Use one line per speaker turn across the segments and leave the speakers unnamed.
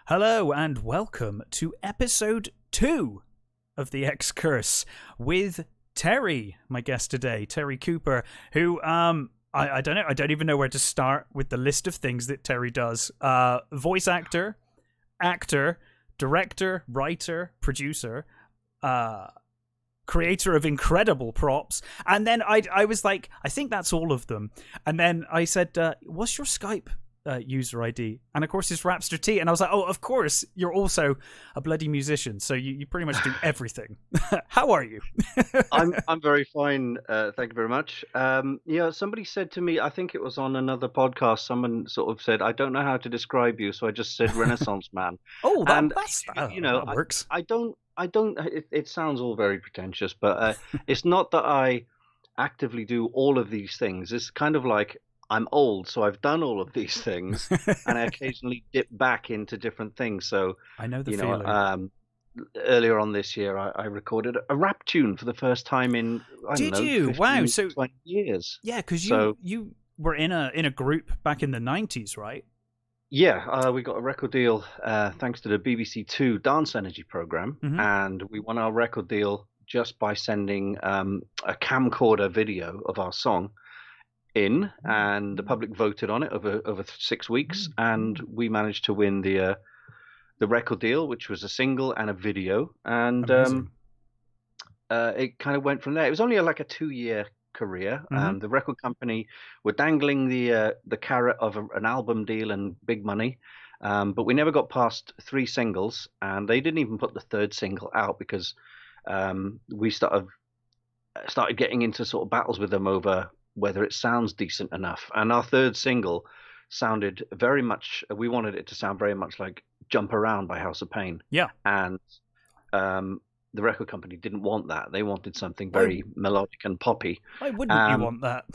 Hello and welcome to episode 2 of the Excurse with Terry, my guest today, Terry Cooper, who I don't know, I don't even know where to start with the list of things that Terry does. Voice actor, director, writer, producer, creator of incredible props, and then I was like, I think that's all of them. And then I said, what's your Skype user ID? And of course it's Rapster T, and I was like, oh, of course you're also a bloody musician, so you pretty much do everything. How are you?
I'm very fine, thank you very much. Somebody said to me, I think it was on another podcast, someone sort of said, I don't know how to describe you, so I just said Renaissance man.
Oh,
And
that works.
I don't it sounds all very pretentious, but it's not that I actively do all of these things. It's kind of like I'm old, so I've done all of these things, and I occasionally dip back into different things. So
I know the feeling.
Earlier on this year, I recorded a rap tune for the first time in
Did you?
15,
Wow, so
20 years.
Yeah, because you were in a group back in the 90s, right?
Yeah, we got a record deal thanks to the BBC Two Dance Energy program, and we won our record deal just by sending a camcorder video of our song in, and the public voted on it over 6 weeks, and we managed to win the record deal, which was a single and a video, and it kind of went from there. It was only like a 2-year career. The record company were dangling the carrot of an album deal and big money, but we never got past 3 singles, and they didn't even put the 3rd single out because we started getting into sort of battles with them over whether it sounds decent enough. And our 3rd single sounded very much, we wanted it to sound very much like Jump Around by House of Pain.
Yeah.
And the record company didn't want that. They wanted something very melodic and poppy.
Why wouldn't you want that?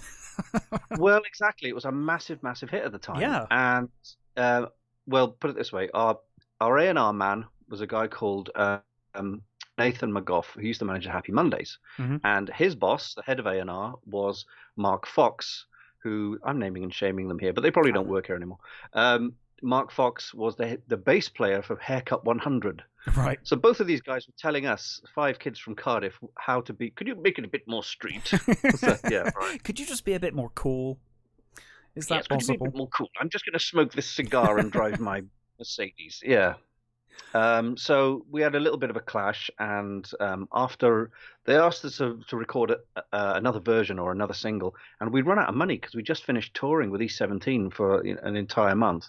Well, exactly. It was a massive, massive hit at the time.
Yeah.
And, well, put it this way. Our A&R man was a guy called Nathan McGough, who used to manage Happy Mondays. And his boss, the head of A&R, was Mark Fox, who I'm naming and shaming them here, but they probably don't work here anymore. Mark Fox was the bass player for Haircut 100.
Right.
So both of these guys were telling us, 5 kids from Cardiff, how to be. Could you make it a bit more street? So, yeah, right.
Could you just be a bit more cool? Is that possible?
Could you be a bit more cool? I'm just going to smoke this cigar and drive my Mercedes. Yeah. So we had a little bit of a clash, and after they asked us to record another version or another single, and we'd run out of money because we just finished touring with E17 for an entire month,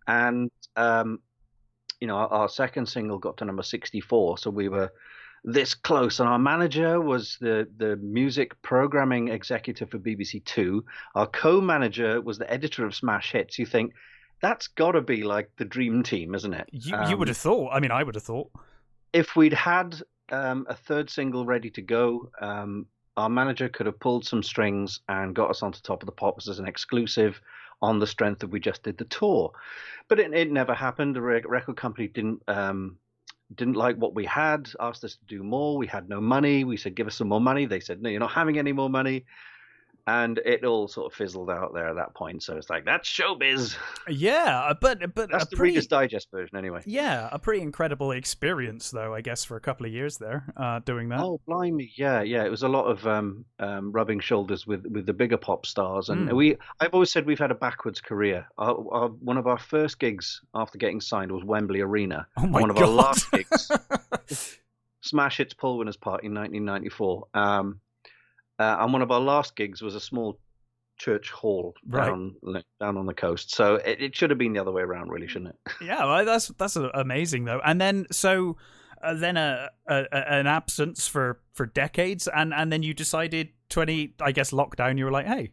and our 2nd single got to number 64, so we were this close. And our manager was the music programming executive for BBC Two. Our co-manager was the editor of Smash Hits. You think, that's got to be like the dream team, isn't it?
You would have thought. I mean, I would have thought.
If we'd had a 3rd single ready to go, our manager could have pulled some strings and got us onto Top of the Pops as an exclusive on the strength that we just did the tour. But it never happened. The record company didn't like what we had, asked us to do more. We had no money. We said, give us some more money. They said, no, you're not having any more money. And it all sort of fizzled out there at that point. So it's like, that's showbiz.
Yeah, but
that's the Reader's Digest version anyway.
Yeah, a pretty incredible experience, though, I guess, for a couple of years there, doing that.
Oh, blimey, yeah. It was a lot of rubbing shoulders with the bigger pop stars. And I've always said we've had a backwards career. One of our first gigs after getting signed was Wembley Arena.
Oh my
God. One of our last gigs, Smash Hits Poll Winners Party in 1994. And one of our last gigs was a small church hall down on the coast. So it should have been the other way around, really, shouldn't it?
Yeah, well, that's amazing, though. And then then an absence for decades, and then you decided lockdown. You were like, hey,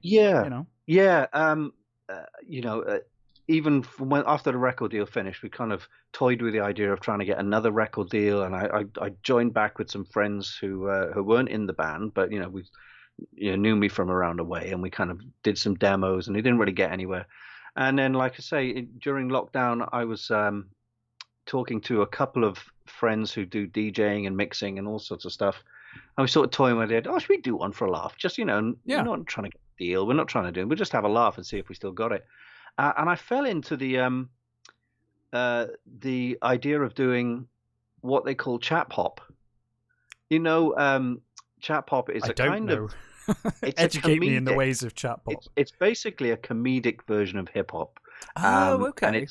even after the record deal finished, we kind of toyed with the idea of trying to get another record deal, and I joined back with some friends who weren't in the band, but we knew me from around the way, and we kind of did some demos, and it didn't really get anywhere. And then, like I say, during lockdown, I was talking to a couple of friends who do DJing and mixing and all sorts of stuff. I was sort of toying with it. Oh, should we do one for a laugh? Just, we're not trying to get a deal. We're not trying to do it. We'll just have a laugh and see if we still got it. And I fell into the the idea of doing what they call chap hop. You know, chap hop is
I
a
don't
kind of
know.
it's a
Educate me in the
comedic.
ways of chat pop.
It's basically a comedic version of hip hop,
Oh,
and
okay.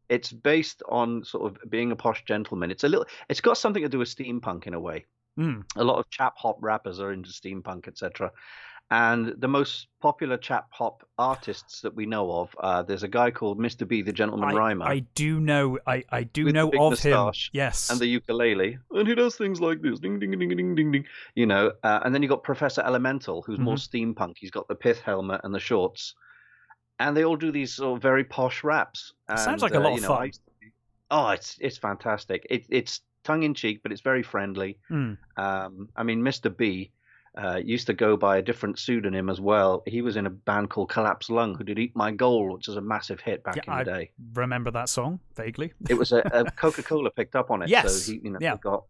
it's based on sort of being a posh gentleman. It's got something to do with steampunk in a way.
Mm.
A lot of chap hop rappers are into steampunk, etc. And the most popular chap hop artists that we know of, there's a guy called Mr. B, the Gentleman Rhymer,
I do know I do
with the
know
big
of him.
moustache and
Yes.
the ukulele, and he does things like this, ding ding ding ding ding ding. And then you got Professor Elemental, who's more
Hmm.
steampunk. He's got the pith helmet and the shorts, and they all do these sort of very posh raps.
Sounds
And
like a lot of fun.
oh, it's fantastic. It's tongue in cheek, but it's very friendly.
Mm.
I mean, Mr. B used to go by a different pseudonym as well. He was in a band called Collapse Lung, who did "Eat My Gold," which was a massive hit
Yeah,
back in the
I
day.
remember that song vaguely.
It was a Coca-Cola picked up on it,
Yes.
so he,
Yeah.
he got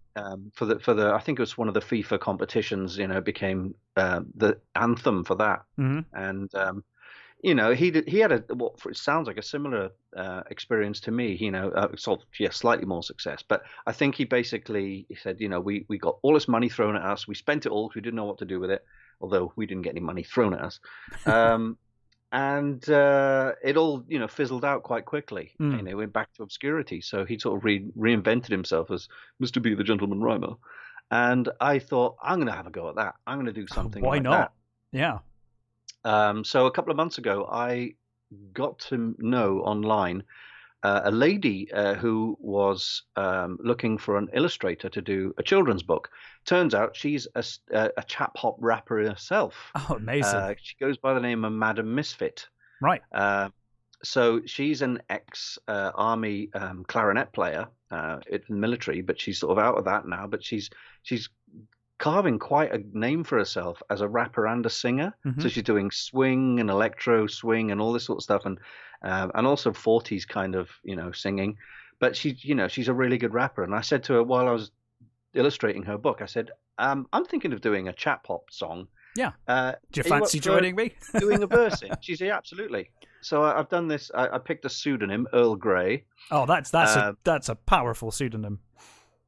for the I think it was one of the FIFA competitions. It became the anthem for that,
Hmm.
and he had it sounds like a similar experience to me. Sort of, yeah, slightly more success, but I think he said, we got all this money thrown at us, we spent it all because we didn't know what to do with it, although we didn't get any money thrown at us. And it all fizzled out quite quickly.
Mm.
Went back to obscurity. So he sort of reinvented himself as Mr. B, the Gentleman Rhymer. And I thought, I'm going to have a go at that. I'm going to do something
Why
like
not? Yeah.
that. So a couple of months ago, I got to know online a lady who was looking for an illustrator to do a children's book. Turns out she's a chap hop rapper herself.
Oh, amazing.
She goes by the name of Madam Misfit.
Right.
So she's an ex-army clarinet player in the military, but she's sort of out of that now. But she's carving quite a name for herself as a rapper and a singer.
Mhm.
So she's doing swing and electro swing and all this sort of stuff, and also 40s kind of singing. But she's a really good rapper. And I said to her while I was illustrating her book, I said, I'm thinking of doing a chap hop song.
Yeah. Do you
Are you up
fancy
for
joining me?
doing a verse in? She said, yeah, absolutely. So I've done this. I picked a pseudonym, Earl Grey.
Oh, that's a powerful pseudonym.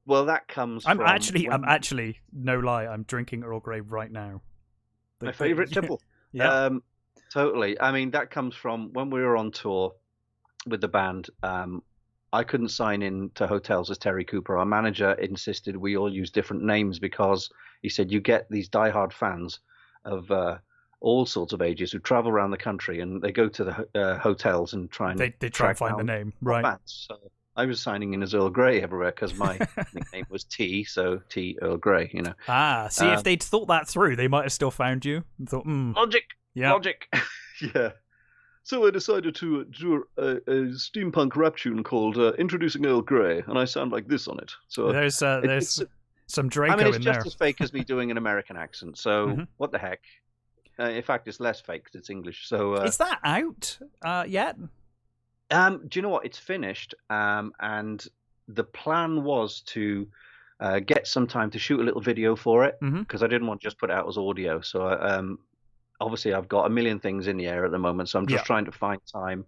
Well, that comes
I'm
from
actually no lie. I'm drinking Earl Grey right now.
my favorite tipple.
Yeah.
Totally. I mean, that comes from when we were on tour with the band. I couldn't sign in to hotels as Terry Cooper. Our manager insisted we all use different names because he said you get these diehard fans of all sorts of ages who travel around the country and they go to the hotels and try and
they try and find the name, right?
Fans. So I was signing in as Earl Grey everywhere because my nickname was T, so T Earl Grey.
See, if they'd thought that through, they might have still found you and thought,
logic.
Yeah.
Yeah. So I decided to do a steampunk rap tune called "Introducing Earl Grey," and I sound like this on it. So
there's some Draco
it's
in
just
there.
as fake as me doing an American accent. So
Mhm.
what the heck? In fact, it's less fake because it's English. So
Is that out yet?
do you know what? It's finished, and the plan was to get some time to shoot a little video for it because I didn't want to just put it out as audio. So obviously I've got a million things in the air at the moment, so I'm just trying to find time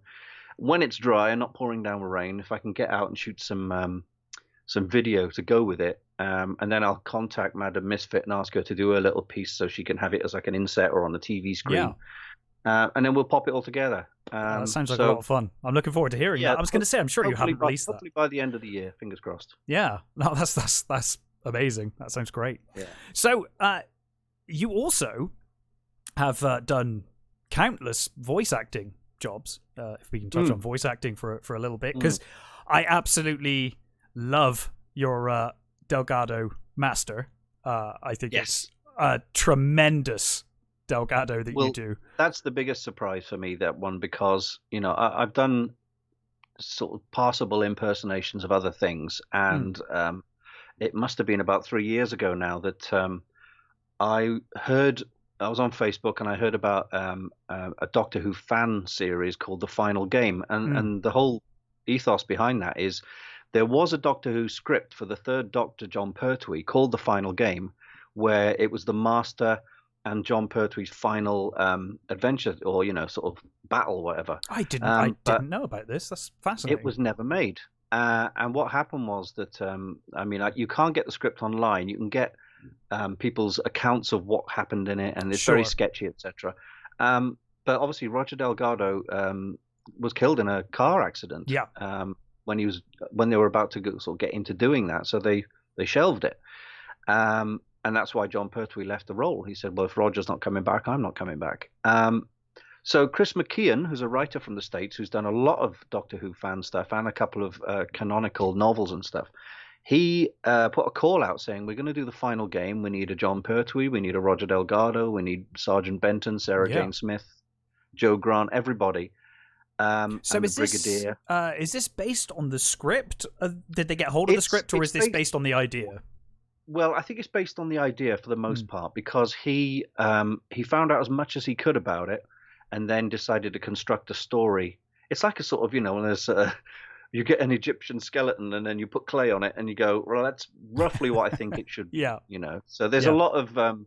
when it's dry and not pouring down with rain. If I can get out and shoot some video to go with it, and then I'll contact Madam Misfit and ask her to do a little piece so she can have it as like an inset or on the TV screen. And then we'll pop it all together.
That sounds like a lot of fun. I'm looking forward to hearing that. I was going to say, I'm sure you haven't released that.
Hopefully by the end of the year, fingers crossed.
Yeah, no, that's amazing. That sounds great.
Yeah.
So you also have done countless voice acting jobs. If we can touch on voice acting for a little bit, because I absolutely love your Delgado Master. I think it's a tremendous Delgado that you do.
That's the biggest surprise for me, that one, because I've done sort of passable impersonations of other things, and it must have been about 3 years ago now that I was on Facebook and I heard about a Doctor Who fan series called The Final Game, and the whole ethos behind that is there was a Doctor Who script for the third Doctor, John Pertwee, called The Final Game, where it was the Master and John Pertwee's final adventure, or sort of battle, whatever.
I didn't
But
know about this. That's
it
fascinating.
was never made. And what happened was that you can't get the script online. You can get people's accounts of what happened in it, and it's very
Sure.
sketchy, etc. But obviously, Roger Delgado was killed in a car accident.
Yeah.
When they were about to sort of get into doing that, so they shelved it. And that's why John Pertwee left the role. He said, "Well, if Roger's not coming back, I'm not coming back." So Chris McKeon, who's a writer from the States, who's done a lot of Doctor Who fan stuff and a couple of canonical novels and stuff, he put a call out saying, "We're going to do the final game. We need a John Pertwee, we need a Roger Delgado, we need Sergeant Benton, Sarah Jane Smith, Joe Grant, everybody."
So
and
is
the Brigadier.
is this based on the script? Did they get hold of the script, or is this based on the idea?
Well, I think it's based on the idea for the most part, because he found out as much as he could about it, and then decided to construct a story. It's like a sort of, when there's you get an Egyptian skeleton and then you put clay on it and you go, well, that's roughly what I think it should be.
Yeah.
So there's a lot of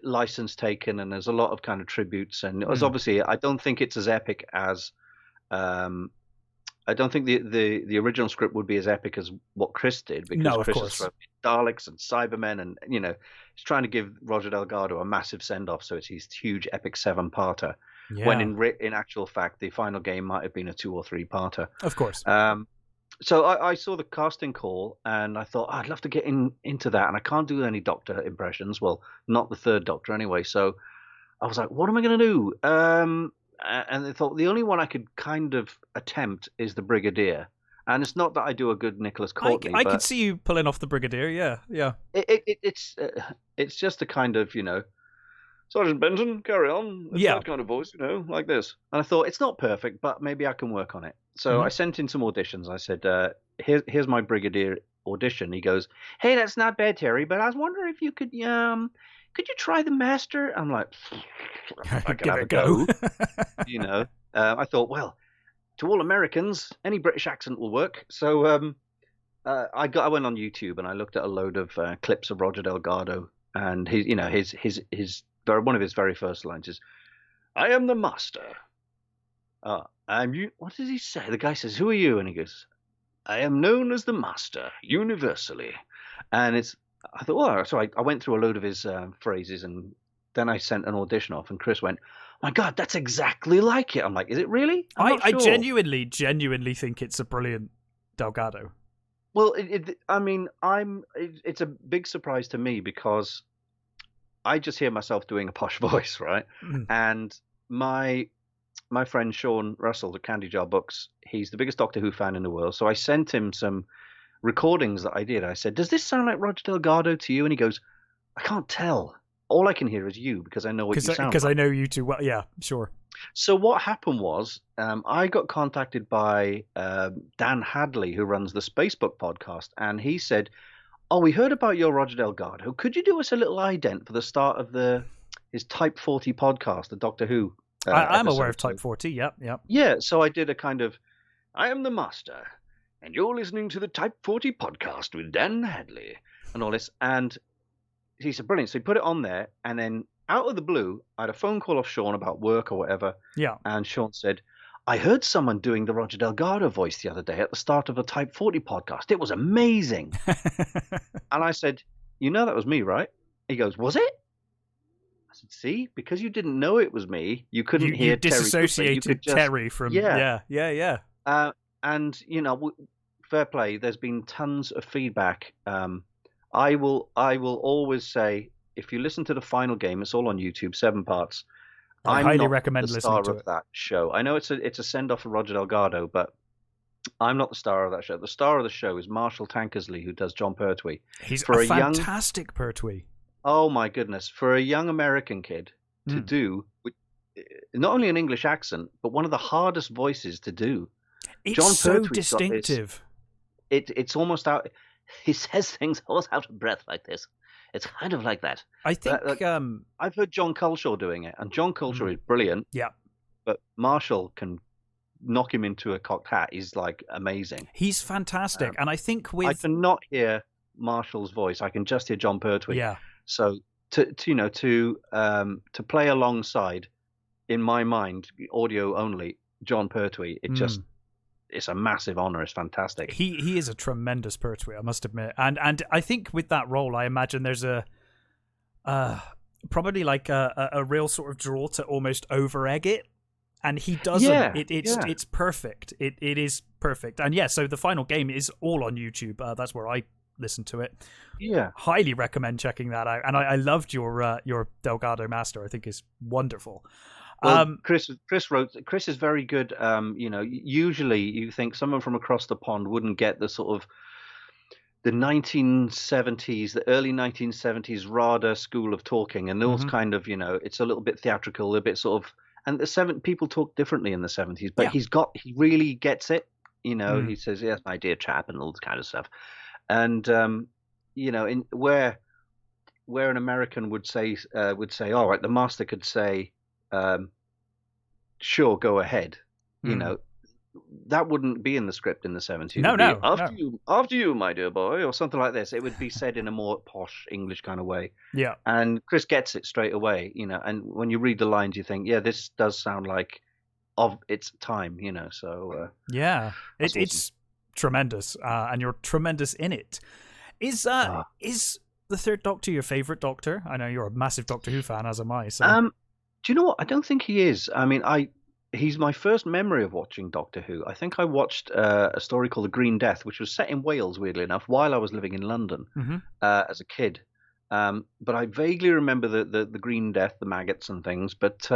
license taken, and there's a lot of kind of tributes, and it was obviously, I don't think it's as epic as I don't think the original script would be as epic as what Chris did, because Chris has thrown Daleks and Cybermen, and he's trying to give Roger Delgado a massive send off, so it's his huge epic 7-parter.
Yeah.
When in actual fact, the final game might have been a 2 or 3-parter.
Of course.
So I saw the casting call, and I thought, I'd love to get into that, and I can't do any Doctor impressions. Well, not the third Doctor anyway. So I was like, what am I going to do? And I thought the only one I could kind of attempt is the Brigadier. And it's not that I do a good Nicholas Courtney.
I could see you pulling off the Brigadier. Yeah.
It's just a kind of, Sergeant Benton, carry on. It's that kind of voice, like this. And I thought, it's not perfect, but maybe I can work on it. So I sent in some auditions. I said, here's my Brigadier audition. He goes, "Hey, that's not bad, Terry, but I was wondering if you could you try the Master?" I'm like, I can have a go. I thought, well, to all Americans, any British accent will work. So I went on YouTube and I looked at a load of clips of Roger Delgado, and his one of his very first lines is, "I am the Master. I'm you." What does he say? The guy says, "Who are you?" And he goes, "I am known as the Master universally." And I thought, well, so I went through a load of his phrases, and then I sent an audition off, and Chris went, "My God, that's exactly like it." I'm like, "Is it really?"
I genuinely think it's a brilliant Delgado.
Well, it's a big surprise to me, because I just hear myself doing a posh voice, right? And my friend Sean Russell, the Candy Jar Books, he's the biggest Doctor Who fan in the world. So I sent him some recordings that I did. I said, "Does this sound like Roger Delgado to you?" And he goes, "I can't tell. All I can hear is you, because I know what you sound like."
Because I know you too well. Yeah, sure.
So what happened was, I got contacted by Dan Hadley, who runs the Spacebook podcast, and he said, "Oh, we heard about your Roger Delgado. Could you do us a little ident for the start of his Type 40 podcast, the Doctor Who?"
I'm aware of Type 40. Yep.
Yeah, so I did a kind of, "I am the Master, and you're listening to the Type 40 podcast with Dan Hadley," and all this. And he said, brilliant. So he put it on there, and then out of the blue, I had a phone call off Sean about work or whatever.
Yeah.
And Sean said, "I heard someone doing the Roger Delgado voice the other day at the start of a Type 40 podcast. It was amazing." And I said, "That was me, right?" He goes, "Was it?" I said, "See, because you didn't know it was me, you couldn't hear
you disassociated Terry from yeah.
And fair play. There's been tons of feedback. I will always say, if you listen to the final game, it's all on YouTube, 7 parts.
I highly recommend listening to
it. That show. I know it's a send off for Roger Delgado, but I'm not the star of that show. The star of the show is Marshall Tankersley, who does John Pertwee.
He's a fantastic Pertwee.
Oh my goodness! For a young American kid to do not only an English accent, but one of the hardest voices to do.
It's John so distinctive.
It's almost out. He says things almost out of breath like this. It's kind of like that.
I think
I've heard John Culshaw doing it, and John Culshaw is brilliant.
Yeah,
but Marshall can knock him into a cocked hat. He's like amazing.
He's fantastic, and I think
I cannot hear Marshall's voice. I can just hear John Pertwee.
Yeah.
So to play alongside, in my mind, audio only, John Pertwee.
Mm.
It's a massive honor. It's fantastic.
He is a tremendous Pertwee, I must admit, and I think with that role, I imagine there's a probably like a real sort of draw to almost over egg it, and he doesn't.
Yeah,
It's perfect. It is perfect, and yeah. So the final game is all on YouTube. That's where I listen to it.
Yeah,
Highly recommend checking that out. And I loved your Delgado Master. I think is wonderful.
well, Chris is very good. Usually you think someone from across the pond wouldn't get the sort of the 1970s, the early 1970s RADA school of talking, and those kind of, it's a little bit theatrical, a bit sort of, and people talk differently in the 70s, but
Yeah.
he really gets it.
Mm.
He says, "Yes, my dear chap," and all this kind of stuff. And in where an American would say, "All right," the master could say, "Sure, go ahead," you
Mm.
know, that wouldn't be in the script in the 70s. It
No,
would be
no.
after you, my dear boy, or something like this. It would be said in a more posh English kind of way.
Yeah.
And Chris gets it straight away, and when you read the lines, you think, yeah, this does sound like of its time, so
Yeah.
that's awesome.
It's tremendous, and you're tremendous in it. Is the Third Doctor your favorite Doctor? I know you're a massive Doctor Who fan, as am I. So.
Do you know what? I don't think he is. I mean, he's my first memory of watching Doctor Who. I think I watched a story called The Green Death, which was set in Wales, weirdly enough, while I was living in London as a kid. But I vaguely remember the Green Death, the maggots and things. But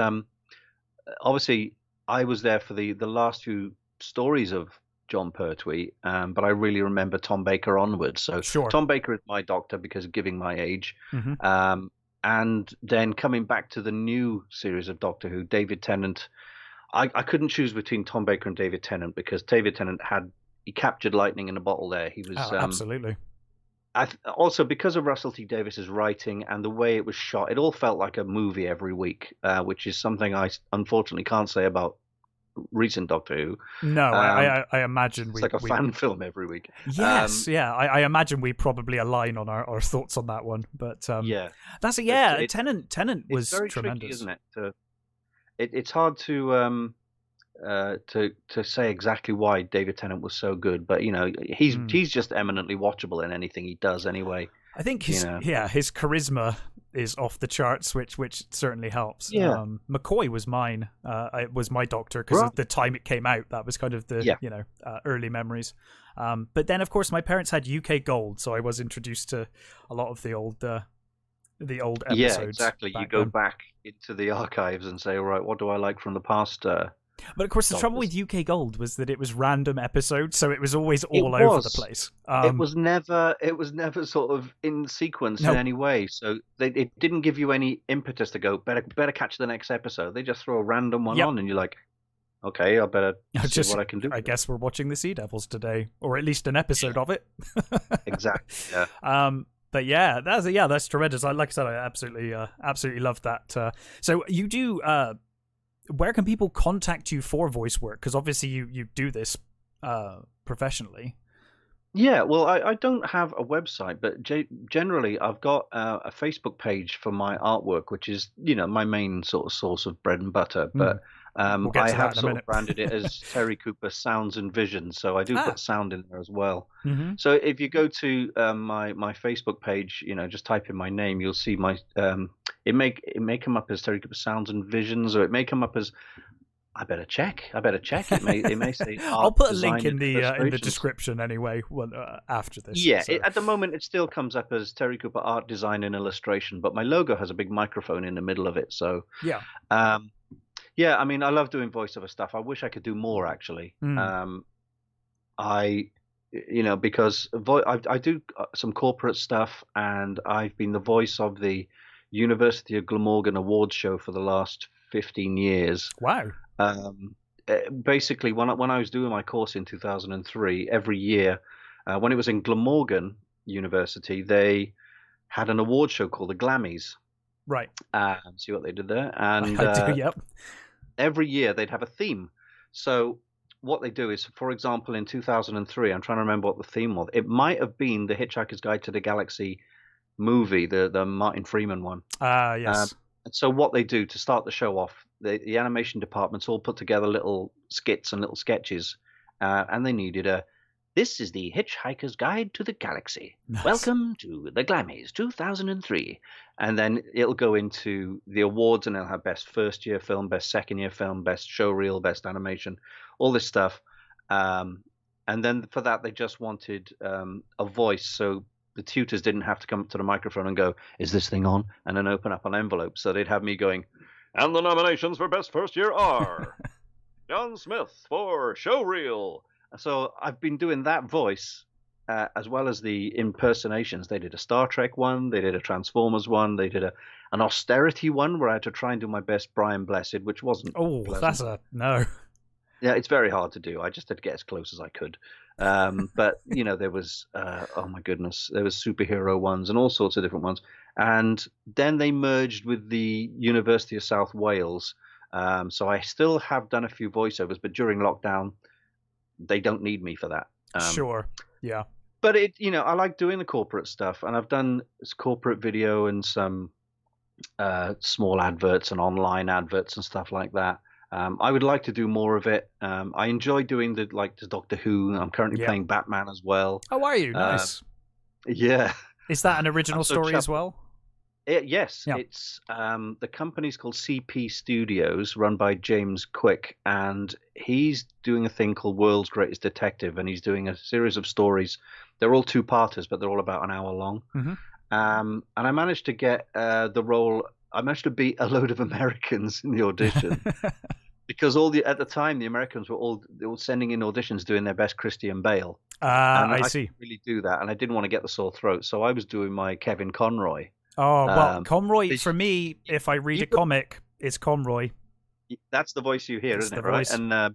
obviously, I was there for the last few stories of John Pertwee, but I really remember Tom Baker onwards. So
Sure.
Tom Baker is my Doctor because of giving my age.
Mm-hmm.
And then coming back to the new series of Doctor Who, David Tennant. I couldn't choose between Tom Baker and David Tennant because David Tennant he captured lightning in a bottle there. He was
Absolutely.
also because of Russell T Davies's writing and the way it was shot. It all felt like a movie every week, which is something I unfortunately can't say about recent Doctor Who.
No, I imagine
it's like a fan film every week.
Yes, yeah, I imagine we probably align on our thoughts on that one. But
yeah,
that's it. Yeah, Tennant was
very
tremendous,
tricky, isn't it? It's hard to say exactly why David Tennant was so good, but he's just eminently watchable in anything he does anyway.
I think his charisma is off the charts, which certainly helps.
Yeah.
McCoy was mine. It was my Doctor because of the time it came out. That was kind of the early memories. But then, of course, my parents had UK Gold, so I was introduced to a lot of the old episodes.
Yeah, exactly. You go back into the archives and say, all right, what do I like from the past?
But of course, the trouble with UK Gold was that it was random episodes, so it was always all over the place.
It was never sort of in sequence in any way. So it didn't give you any impetus to go better catch the next episode. They just throw a random one on, and you're like, okay, I better see what I can do.
I guess we're watching the Sea Devils today, or at least an episode of it.
Exactly. Yeah.
But that's tremendous. Like I said, I absolutely love that. So you do. Where can people contact you for voice work? Because obviously you do this professionally.
Yeah, well, I don't have a website, but generally I've got a Facebook page for my artwork, which is my main sort of source of bread and butter. But I have sort of branded it as Terry Cooper Sounds and Visions, so I do put sound in there as well.
Mm-hmm.
So if you go to my Facebook page, just type in my name, you'll see my it may come up as Terry Cooper Sounds and Visions, or it may come up as I better check. It may say.
I'll put a link in the description anyway. After this.
Yeah, so. At the moment it still comes up as Terry Cooper Art Design and Illustration, but my logo has a big microphone in the middle of it. So
yeah.
Yeah, I mean, I love doing voiceover stuff. I wish I could do more actually. Because I do some corporate stuff, and I've been the voice of the University of Glamorgan Awards show for the last 15 years.
Wow.
Basically, when I was doing my course in 2003, every year, when it was in Glamorgan University, they had an award show called the Glammies.
Right.
See what they did there? And
I do, yep.
Every year they'd have a theme. So what they do is, for example, in 2003, I'm trying to remember what the theme was. It might have been The Hitchhiker's Guide to the Galaxy movie, the Martin Freeman one.
Yes.
And so what they do to start the show off, the animation departments all put together little skits and little sketches, and they needed this is the Hitchhiker's Guide to the Galaxy.
Nice.
Welcome to the Glammies 2003. And then it'll go into the awards, and it'll have best first year film, best second year film, best show reel, best animation, all this stuff. And then for that, they just wanted a voice. So the tutors didn't have to come up to the microphone and go, "Is this thing on?" and then open up an envelope. So they'd have me going, and the nominations for best first year are John Smith for show reel. So I've been doing that voice as well as the impersonations. They did a Star Trek one, they did a Transformers one, they did an austerity one where I had to try and do my best Brian Blessed, which wasn't pleasant.
That's no.
Yeah, it's very hard to do. I just had to get as close as I could. But, there was, oh my goodness, there was superhero ones and all sorts of different ones. And then they merged with the University of South Wales. So I still have done a few voiceovers, but during lockdown, they don't need me for that.
Sure. Yeah.
But I like doing the corporate stuff, and I've done corporate video and some small adverts and online adverts and stuff like that. I would like to do more of it. I enjoy doing the Doctor Who. I'm currently playing Batman as well.
Oh, are you? Nice.
Yeah.
Is that an original story as well?
Yes. Yeah. It's the company's called CP Studios, run by James Quick, and he's doing a thing called World's Greatest Detective, and he's doing a series of stories. They're all two-parters, but they're all about an hour long.
Mm-hmm.
And I managed to get the role. I managed to beat a load of Americans in the audition because at the time the Americans were all sending in auditions doing their best Christian Bale.
I see.
Couldn't really do that, and I didn't want to get the sore throat, so I was doing my Kevin Conroy.
Oh, well, Conroy, for me, if I read a comic, it's Conroy.
That's the voice you hear, isn't it? Right? And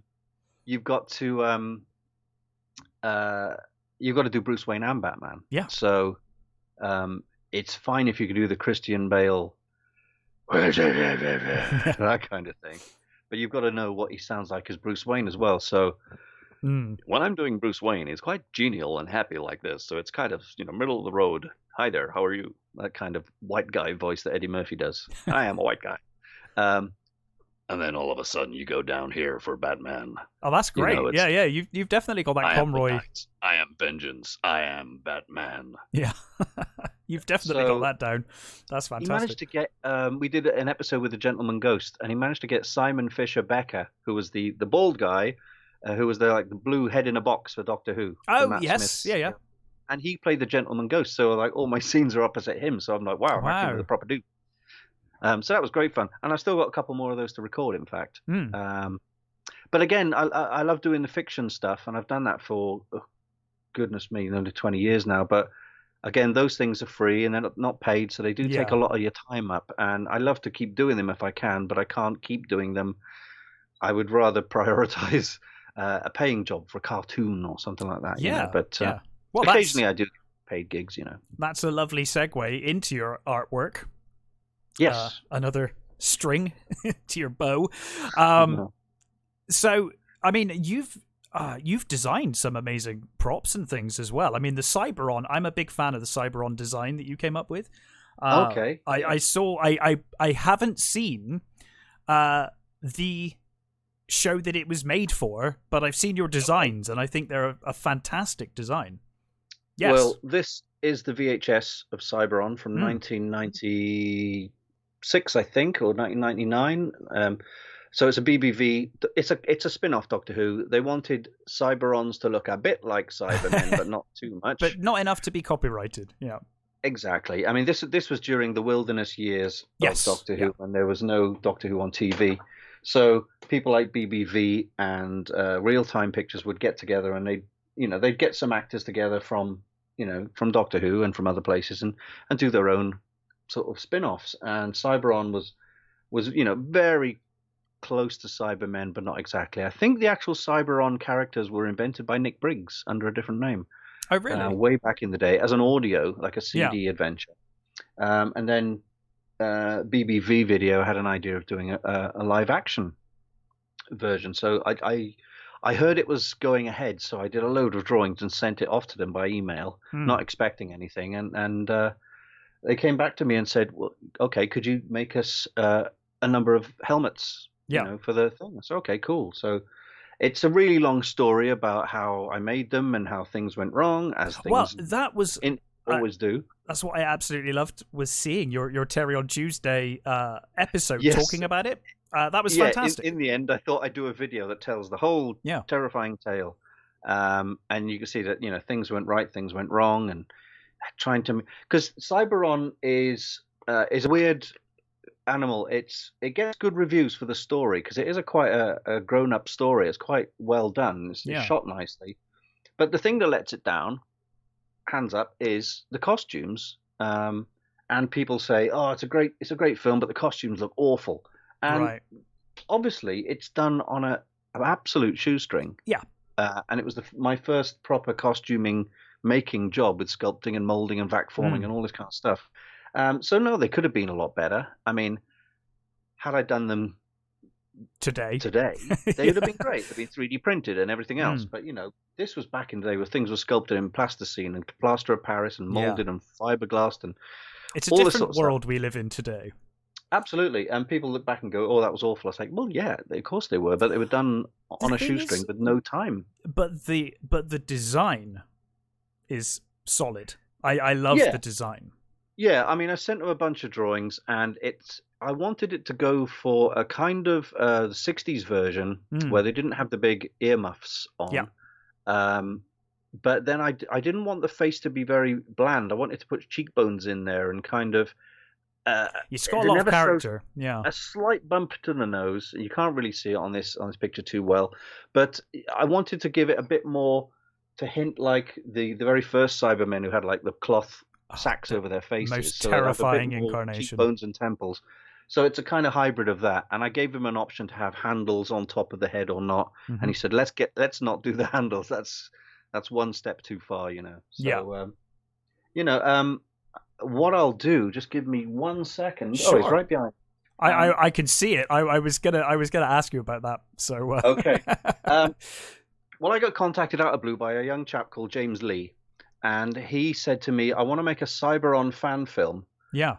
you've got to do Bruce Wayne and Batman.
Yeah.
So it's fine if you could do the Christian Bale, that kind of thing. But you've got to know what he sounds like as Bruce Wayne as well. So when I'm doing Bruce Wayne, he's quite genial and happy like this. So it's kind of, middle of the road. Hi there, how are you? That kind of white guy voice that Eddie Murphy does. I am a white guy. And then all of a sudden you go down here for Batman.
Oh, that's great. Yeah. You've definitely got that Conroy.
I am vengeance. I am Batman.
Yeah. You've definitely got that down. That's fantastic.
He managed to get, we did an episode with the Gentleman Ghost, and he managed to get Simon Fisher Becker, who was the bald guy, who was the blue head in a box for Doctor Who.
Oh, yes. Yeah.
And he played the Gentleman Ghost, so all my scenes are opposite him. So I'm like, wow, I'm acting with a proper dude. So that was great fun, and I've still got a couple more of those to record. In fact, but again, I love doing the fiction stuff, and I've done that for goodness me, nearly 20 years now. But again, those things are free and they're not paid, so they do take a lot of your time up. And I love to keep doing them if I can, but I can't keep doing them. I would rather prioritize a paying job for a cartoon or something like that.
Yeah,
but.
Well,
occasionally I do paid gigs,
That's a lovely segue into your artwork.
Yes.
Another string to your bow. So, I mean, you've designed some amazing props and things as well. I mean, the Cyberon, I'm a big fan of the Cyberon design that you came up with.
Okay.
I haven't seen the show that it was made for, but I've seen your designs, and I think they're a fantastic design. Yes.
Well, this is the VHS of Cyberon from 1996, I think, or 1999. So it's a BBV. It's a spin-off Doctor Who. They wanted Cyberons to look a bit like Cybermen, but not too much.
But not enough to be copyrighted. Yeah.
Exactly. I mean, this was during the wilderness years of Doctor Who, and there was no Doctor Who on TV. So people like BBV and Real Time Pictures would get together, and they'd get some actors together from Doctor Who and from other places and do their own sort of spin-offs. And Cyberon was very close to Cybermen, but not exactly. I think the actual Cyberon characters were invented by Nick Briggs under a different name.
Oh, really?
Way back in the day as an audio, like a CD adventure. And then BBV Video had an idea of doing a live action version. So I heard it was going ahead, so I did a load of drawings and sent it off to them by email, not expecting anything. And they came back to me and said, "Well, okay, could you make us a number of helmets,
Yeah.
for the thing?" I said, "Okay, cool." So it's a really long story about how I made them and how things went wrong, as
Well,
things
that was
always do.
that's what I absolutely loved, was seeing your Terry on Tuesday episode
Yes.
talking about it. That was
Yeah,
fantastic.
in the end, I thought I'd do a video that tells the whole
Yeah.
terrifying tale. And you can see that, things went right, things went wrong, and trying to, because Cyberon is a weird animal. It gets good reviews for the story because it is quite a grown up story. It's quite well done. It's
Yeah.
shot nicely. But the thing that lets it down, hands up, is the costumes. And people say, "Oh, it's a great film, but the costumes look awful." And
Right.
obviously, it's done on an absolute shoestring.
Yeah.
And it was my first proper costuming making job with sculpting and molding and vac forming and all this kind of stuff. So no, they could have been a lot better. I mean, had I done them
Today,
they would have been great. They'd been 3D printed and everything else. But this was back in the day where things were sculpted in plasticine and plaster of Paris and molded and fiberglassed and
it's a
all
different
this sort of
world
stuff.
we live in today.
Absolutely. And people look back and go, "Oh, that was awful." I was like, well, yeah, of course they were, but they were done on a shoestring with no time.
But the design is solid. I love the design.
Yeah, I mean, I sent them a bunch of drawings, and I wanted it to go for a kind of the 60s version where they didn't have the big earmuffs on.
Yeah.
But then I didn't want the face to be very bland. I wanted to put cheekbones in there and kind of.
It's got a lot of character. Yeah.
A slight bump to the nose. You can't really see it on this picture too well, but I wanted to give it a bit more to hint like the very first Cybermen who had like the cloth sacks over their faces.
Most
so
terrifying
a bit more
incarnation.
Cheekbones and temples. So it's a kind of hybrid of that. And I gave him an option to have handles on top of the head or not. And he said, let's not do the handles. That's one step too far, So, what I'll do, just give me 1 second.
Sure.
Oh, it's right behind.
I can see it. I was gonna ask you about that. So
okay. Well, I got contacted out of blue by a young chap called James Lee, and he said to me, "I want to make a Cyberon fan film.
Yeah.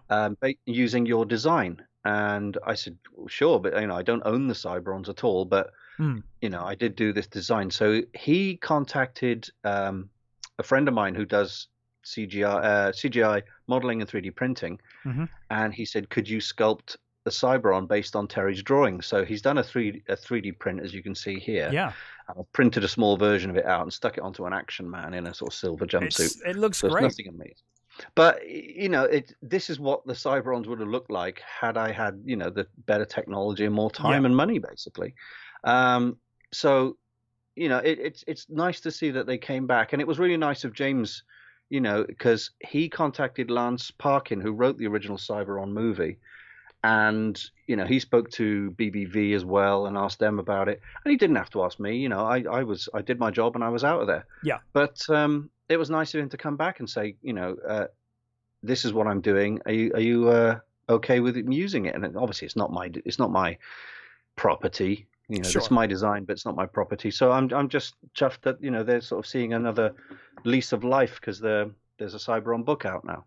Using your design." And I said, well, "Sure, but I don't own the Cyberons at all, but I did do this design." So he contacted a friend of mine who does CGI modeling and 3D printing, and he said, "Could you sculpt the Cyberon based on Terry's drawing?" So he's done a 3D print, as you can see here.
Yeah.
I've printed a small version of it out and stuck it onto an Action Man in a sort of silver jumpsuit.
It looks
so
great.
It's nothing amazing. But this is what the Cyberons would have looked like had I had the better technology and more time and money, basically. So it's nice to see that they came back, and it was really nice of James, because he contacted Lance Parkin, who wrote the original Cyberon movie, and he spoke to BBV as well and asked them about it, and he didn't have to ask me. I did my job and I was out of there.
Yeah.
But it was nice of him to come back and say, this is what I'm doing. Are you okay with me using it? And obviously, it's not my property.
Sure.
It's my design, but it's not my property. So I'm just chuffed that they're sort of seeing another lease of life because there's a Cyberon book out now.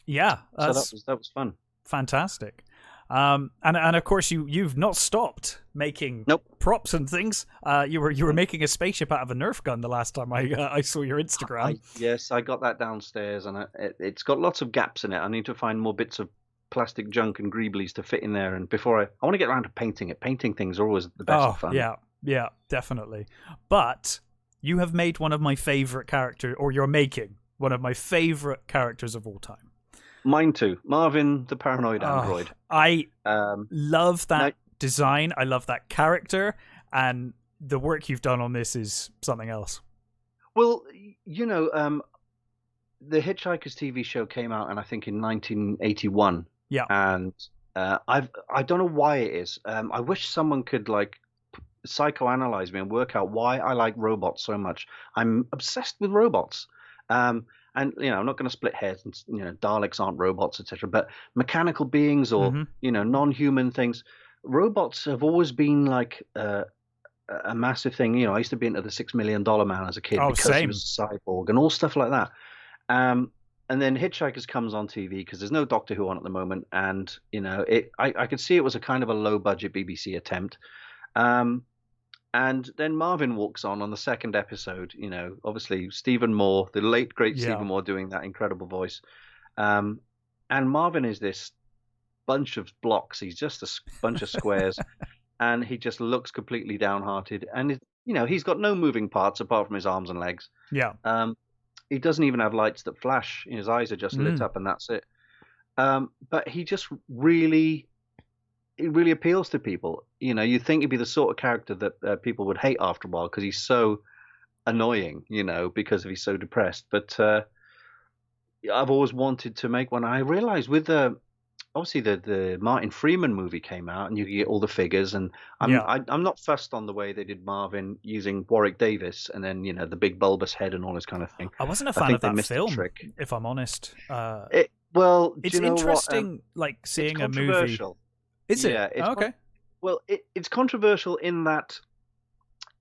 Yeah,
so that was fun.
Fantastic. And of course you've not stopped making props and things. You were making a spaceship out of a Nerf gun the last time I saw your Instagram.
Yes, I got that downstairs, and it's got lots of gaps in it. I need to find more bits of plastic junk and greeblies to fit in there. And before I want to get around to painting it. Painting things are always the best of fun.
Yeah, definitely. But you have made one of my favorite characters, or you're making one of my favorite characters of all time.
Mine too. Marvin, the paranoid android.
I love that design. I love that character. And the work you've done on this is something else.
Well, the Hitchhiker's TV show came out, and I think in 1981.
Yeah.
And I don't know why it is. I wish someone could psychoanalyze me and work out why I like robots so much. I'm obsessed with robots. And I'm not going to split hairs, and Daleks aren't robots, etc. But mechanical beings or non-human things, robots have always been like a massive thing. I used to be into the $6 Million Man as a kid because he was a cyborg and all stuff like that. and then Hitchhikers comes on TV because there's no Doctor Who on at the moment, and I could see it was a kind of a low budget BBC attempt. Um, and then Marvin walks on the second episode. Obviously Stephen Moore, the late great
Yeah.
Stephen Moore, doing that incredible voice. Um, and Marvin is this bunch of blocks. He's just a bunch of squares, and he just looks completely downhearted. And he's got no moving parts apart from his arms and legs.
Yeah.
He doesn't even have lights that flash. His eyes are just lit
Mm.
up, and that's it. But he just really, it really appeals to people. You think he'd be the sort of character that people would hate after a while because he's so annoying, because he's so depressed. But I've always wanted to make one. I realized with obviously the Martin Freeman movie came out, and you could get all the figures. And
Yeah.
I'm not fussed on the way they did Marvin using Warwick Davis, and then the big bulbous head and all this kind of thing.
I wasn't a
I
fan
think
of
they
that
missed the
film,
trick.
if I'm honest.
Well,
It's
do you know
interesting, like
what?
seeing
It's
a movie.
controversial.
Is it?
Yeah,
Oh, okay.
Well, it's controversial in that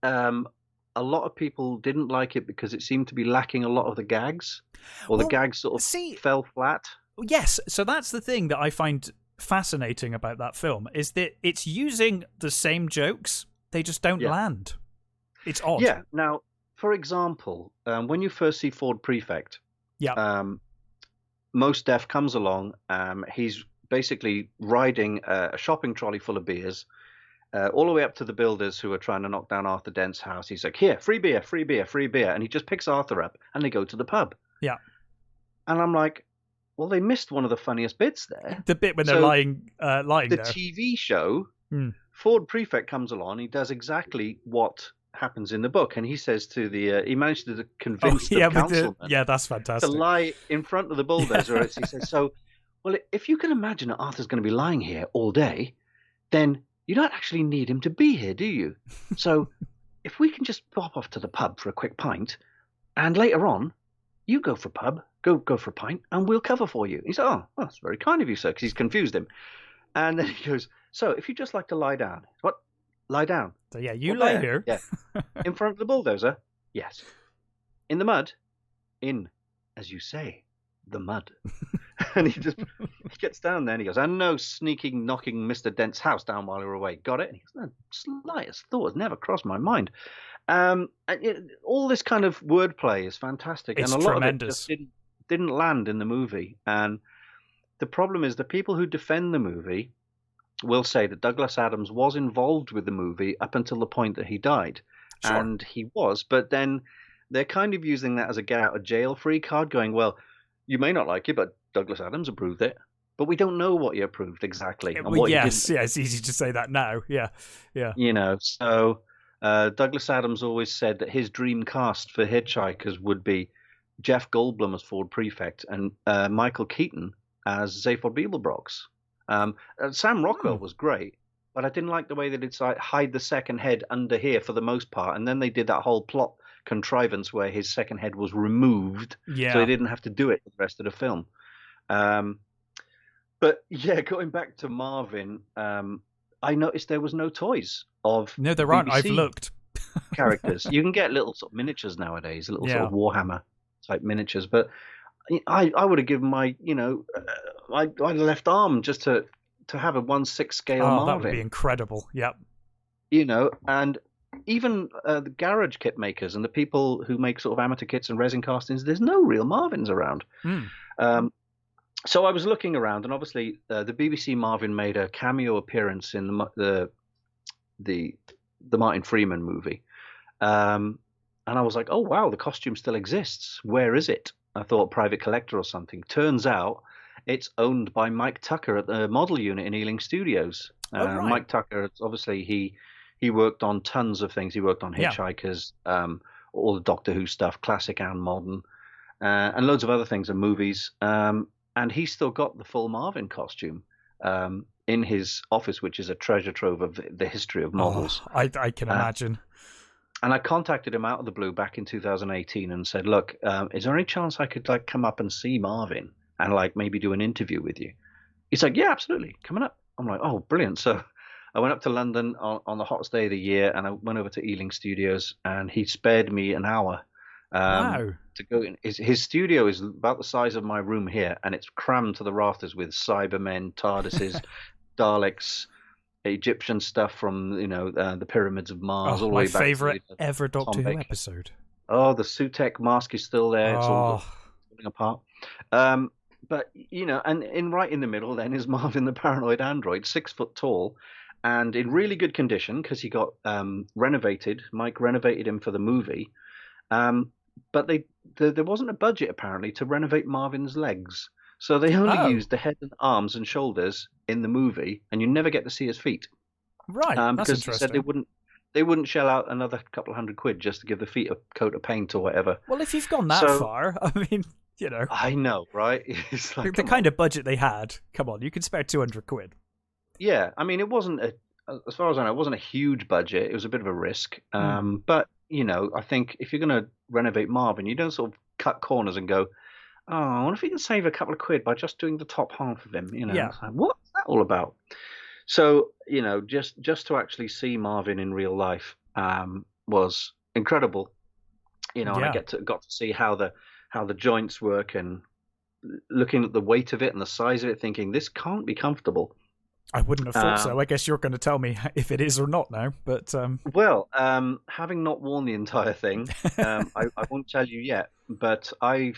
um, a lot of people didn't like it because it seemed to be lacking a lot of the gags, or the
Well,
gags sort of
see,
fell flat.
yes. So that's the thing that I find fascinating about that film is that it's using the same jokes, they just don't
Yeah.
land. It's odd.
Yeah. Now, for example, when you first see Ford Prefect,
Yeah.
Mos Def comes along. He's basically riding a shopping trolley full of beers, all the way up to the builders who are trying to knock down Arthur Dent's house. He's like, "Here, free beer, free beer, free beer," and he just picks Arthur up, and they go to the pub.
Yeah.
And I'm like, well, they missed one of the funniest bits there.
The bit when they're
So,
lying
The
there.
TV show,
Hmm.
Ford Prefect comes along. He does exactly what happens in the book, and he says to he managed to
Oh,
convince
yeah,
the
with the,
councilman
yeah, that's
to
fantastic.
lie in front of the bulldozer. He says, "So, well, if you can imagine that Arthur's going to be lying here all day, then you don't actually need him to be here, do you? So, if we can just pop off to the pub for a quick pint, and later on, you go for a pub, go for a pint, and we'll cover for you." He said, "Oh, well, that's very kind of you, sir," because he's confused him. And then he goes, "So, if you'd just like to lie down, what? Lie down?
So yeah, you
What,
lie
where?
here.
Yeah. In front of the bulldozer? Yes. In the mud? In, as you say, the mud." And he gets down there and he goes, "And no sneaking, knocking Mr. Dent's house down while you're away. Got it?" And he goes, "No slightest thought has never crossed my mind." All this kind of wordplay is fantastic,
It's
and a lot
tremendous.
of it just didn't land in the movie. And the problem is the people who defend the movie will say that Douglas Adams was involved with the movie up until the point that he died.
Sure.
And he was, but then they're kind of using that as a get out of jail free card, going, "Well, you may not like it, but Douglas Adams approved it." But we don't know what he approved exactly. And
Well,
what
yes,
he
yeah, it's easy to say that now. Yeah, yeah.
didn't. So Douglas Adams always said that his dream cast for Hitchhikers would be Jeff Goldblum as Ford Prefect and Michael Keaton as Zaphod Beeblebrox. Sam Rockwell was great, but I didn't like the way they did hide the second head under here for the most part, and then they did that whole plot contrivance where his second head was removed,
Yeah.
so they didn't have to do it for the rest of the film. But yeah, going back to Marvin, I noticed there was no toys of
No, there aren't. I've
BBC
looked.
characters. You can get little sort of miniatures nowadays, little sort
Yeah.
of Warhammer type miniatures, but I would have given my my left arm just to have a 1/6 scale
Oh, that
Marvin.
would be incredible. Yep.
And even the garage kit makers and the people who make sort of amateur kits and resin castings, there's no real Marvins around.
Hmm.
So I was looking around, and obviously the BBC Marvin made a cameo appearance in the Martin Freeman movie, and I was like, "Oh wow, the costume still exists. Where is it?" I thought private collector or something. Turns out it's owned by Mike Tucker at the model unit in Ealing Studios.
Oh, right.
Mike Tucker, obviously he worked on tons of things. He worked on
Yeah.
Hitchhikers, all the Doctor Who stuff, classic and modern, and loads of other things and movies. And he's still got the full Marvin costume in his office, which is a treasure trove of the history of models.
Oh, I can imagine.
And I contacted him out of the blue back in 2018 and said, "Look, is there any chance I could come up and see Marvin and maybe do an interview with you?" He's like, "Yeah, absolutely, coming up." I'm like, "Oh, brilliant!" So I went up to London on the hottest day of the year, and I went over to Ealing Studios, and he spared me an hour.
Wow.
to go in. His studio is about the size of my room here, and it's crammed to the rafters with Cybermen, TARDISes, Daleks, Egyptian stuff from the pyramids of Mars,
Oh,
all the
my
way back
favorite
to
ever
Tom
Doctor Who
Baker.
episode.
Oh, the Sutekh mask is still there. It's all
Oh,
falling apart. But and right in the middle then is Marvin the Paranoid Android, 6 foot tall, and in really good condition because he got renovated. Mike renovated him for the movie, but there wasn't a budget apparently to renovate Marvin's legs, so they only
oh,
used the head and arms and shoulders in the movie, and you never get to see his feet
right. That's
because he said
interesting.
they wouldn't shell out another couple of £100 just to give the feet a coat of paint or whatever.
Well, if you've gone that
So
far, I mean,
I know, right? It's like,
the
come
kind
on.
of budget they had. Come on, you could spare £200.
Yeah, I mean, it wasn't as far as I know, it wasn't a huge budget. It was a bit of a risk. But I think if you're going to renovate Marvin, you don't sort of cut corners and go, "Oh, I wonder if you can save a couple of quid by just doing the top half of him."
Yeah.
It's like, what's that all about? So, just to actually see Marvin in real life was incredible. And I
Yeah.
got to see how the joints work and looking at the weight of it and the size of it, thinking this can't be comfortable.
I wouldn't have thought so.
Um,
I guess you're going to tell me if it is or not now. But
Well, having not worn the entire thing, I won't tell you yet. But I'm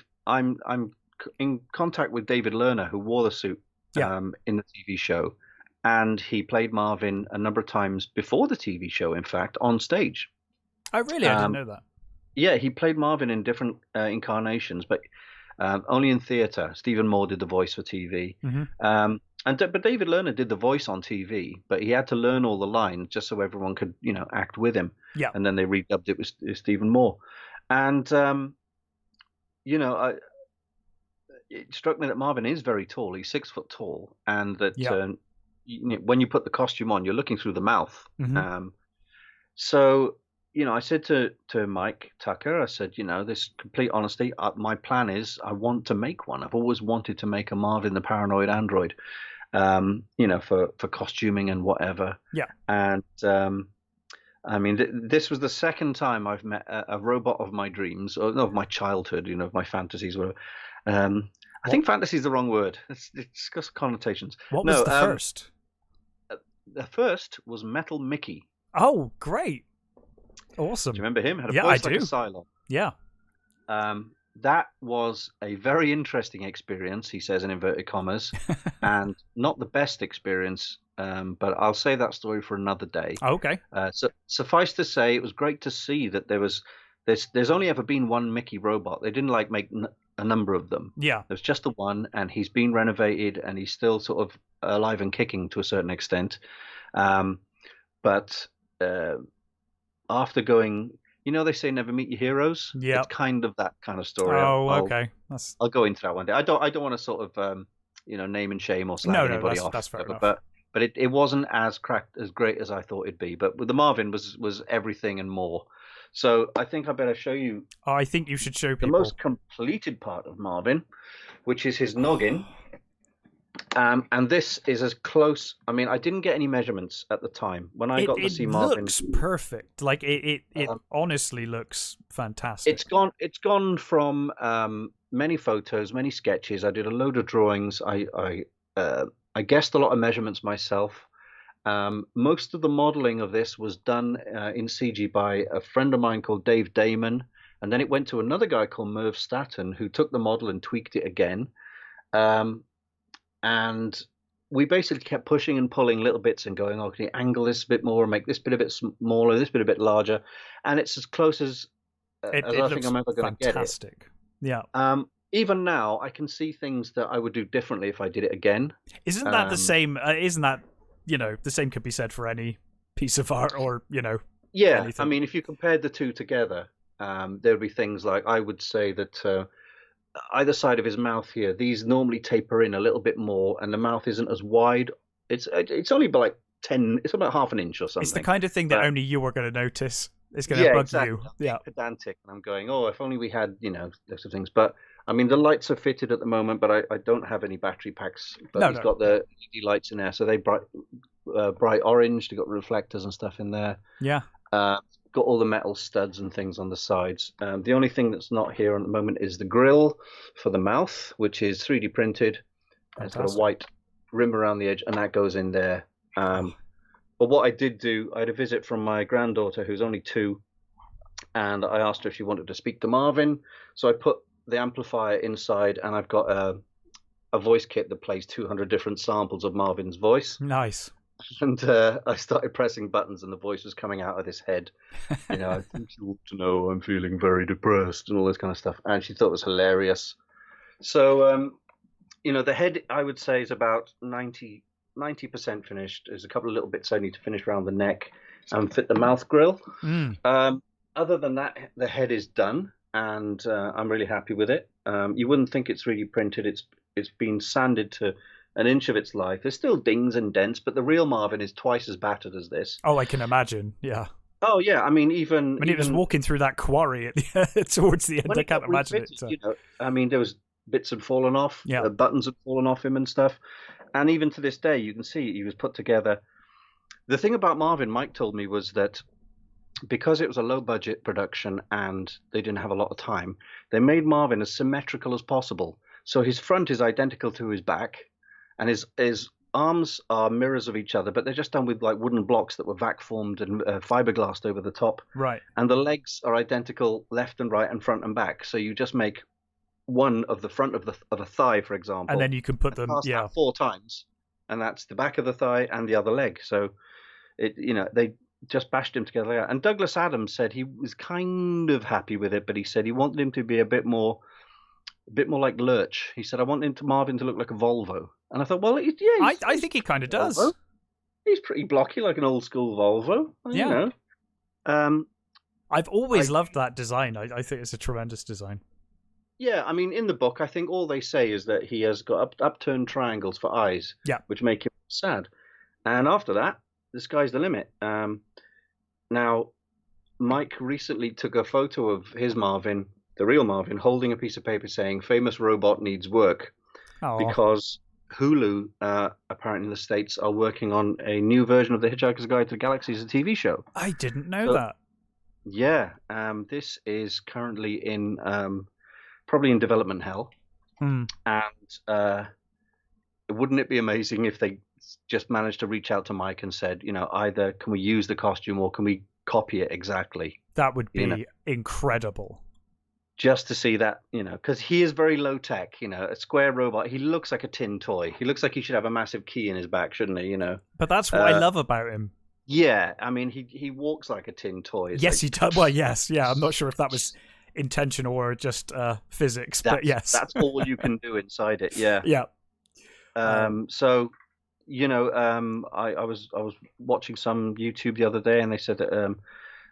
in contact with David Lerner, who wore the suit
yeah.
in the TV show, and he played Marvin a number of times before the TV show. In fact, on stage.
Oh, really? I didn't
Um,
know that.
yeah, he played Marvin in different incarnations, but only in theatre. Stephen Moore did the voice for TV.
Hmm.
But David Lerner did the voice on TV, but he had to learn all the lines just so everyone could, act with him.
Yeah.
And then they redubbed it with Stephen Moore. And I, it struck me that Marvin is very tall. He's 6 foot tall, and that
Yeah.
when you put the costume on, you're looking through the mouth.
Hmm.
So I said to Mike Tucker, I said, this complete honesty, my plan is I want to make one. I've always wanted to make a Marvin the Paranoid Android. For costuming and whatever.
Yeah.
And I mean, this was the second time I've met a robot of my dreams, or no, of my childhood, of my fantasies. I think fantasy is the wrong word. It's got connotations.
What was the first?
The first was Metal Mickey.
Oh, great. Awesome.
Do you remember him? Had a
Yeah,
voice
I
like
do.
a Cylon.
Yeah.
That was a very interesting experience, he says in inverted commas, and not the best experience, but I'll save that story for another day.
Okay.
So suffice to say, it was great to see that there's only ever been one Mickey robot. They didn't make a number of them.
Yeah.
There's just the one, and he's been renovated, and he's still sort of alive and kicking to a certain extent. But after going, they say never meet your heroes.
Yeah.
It's kind of that kind of story.
Oh, okay.
I'll go into that one day. I don't want to sort of name and shame or slag anybody off.
That's fair enough.
But it wasn't as great as I thought it'd be. But with the Marvin was everything and more. So I think I better show you
I think you should show people
the most completed part of Marvin, which is his noggin. And this is as close. I mean, I didn't get any measurements at the time when I got to see Marvin.
It looks perfect. Like it honestly looks fantastic.
It's gone from many photos, many sketches. I did a load of drawings. I guessed a lot of measurements myself. Most of the modeling of this was done in CG by a friend of mine called Dave Damon, and then it went to another guy called Merv Staton, who took the model and tweaked it again. And we basically kept pushing and pulling little bits and going, can you angle this a bit more, make this bit a bit smaller, this bit a bit larger, and it's as close as I think I'm ever going to get it.
Fantastic. Yeah.
Even now, I can see things that I would do differently if I did it again.
Isn't that the same? Isn't that the same could be said for any piece of art or
Yeah,
anything.
I mean, if you compared the two together, there'd be things like I would say that either side of his mouth here, these normally taper in a little bit more, and the mouth isn't as wide. It's only about like 10. It's about half an inch or something.
It's the kind of thing that only you are going to notice. It's going to bug
exactly.
you.
I'm pedantic, and I'm going, if only we had lots of things. But I mean, the lights are fitted at the moment, but I don't have any battery packs. But he's got the LED lights in there, so they bright orange. They got reflectors and stuff in there.
Yeah.
got all the metal studs and things on the sides. The only thing that's not here at the moment is the grill for the mouth, which is 3D printed. It's got a white rim around the edge, and that goes in there. But what I did do, I had a visit from my granddaughter, who's only 2, and I asked her if she wanted to speak to Marvin. So I put the amplifier inside, and I've got a voice kit that plays 200 different samples of Marvin's voice.
Nice.
And I started pressing buttons, and the voice was coming out of his head. I think you ought to know I'm feeling very depressed and all this kind of stuff. And she thought it was hilarious. So, the head, I would say, is about 90% finished. There's a couple of little bits I need to finish around the neck and fit the mouth grill. Other than that, the head is done, and I'm really happy with it. You wouldn't think it's 3D printed. It's been sanded to an inch of its life. There's still dings and dents, but the real Marvin is twice as battered as this.
Oh, I can imagine. Yeah.
Oh, yeah. I mean,
when he was walking through that quarry towards the end, I can't imagine it.
There was bits had fallen off.
Yeah.
Buttons had fallen off him and stuff. And even to this day, you can see he was put together. The thing about Marvin, Mike told me, was that because it was a low-budget production and they didn't have a lot of time, they made Marvin as symmetrical as possible. So his front is identical to his back, and his arms are mirrors of each other, but they're just done with like wooden blocks that were vac formed and fiberglassed over the top.
Right.
And the legs are identical left and right and front and back. So you just make one of the front of a thigh, for example,
and then you can put them
4 times, and that's the back of the thigh and the other leg. So they just bashed him together like that. And Douglas Adams said he was kind of happy with it, but he said he wanted him to be a bit more like Lurch. He said, I want Marvin to look like a Volvo. And I thought, well,
I think he kind of does.
Volvo. He's pretty blocky, like an old school Volvo.
Yeah. I've always loved that design. I think it's a tremendous design.
Yeah, I mean, in the book, I think all they say is that he has got upturned triangles for eyes, which make him sad. And after that, the sky's the limit. Now, Mike recently took a photo of his Marvin, the real Marvin, holding a piece of paper saying, famous robot needs work.
Aww.
Because Hulu, apparently in the States, are working on a new version of The Hitchhiker's Guide to the Galaxy as a TV show.
I didn't know that.
Yeah, this is currently probably in development hell. And wouldn't it be amazing if they just managed to reach out to Mike and said, either can we use the costume or can we copy it exactly?
That would be incredible.
Just to see that, because he is very low tech, a square robot. He looks like a tin toy. He looks like he should have a massive key in his back, shouldn't he?
But that's what I love about him.
Yeah, I mean, he walks like a tin toy.
Yes, he does. Well, yes, yeah. I'm not sure if that was intentional or just physics, but yes,
that's all you can do inside it. Yeah,
yeah.
So, I was watching some YouTube the other day, and they said that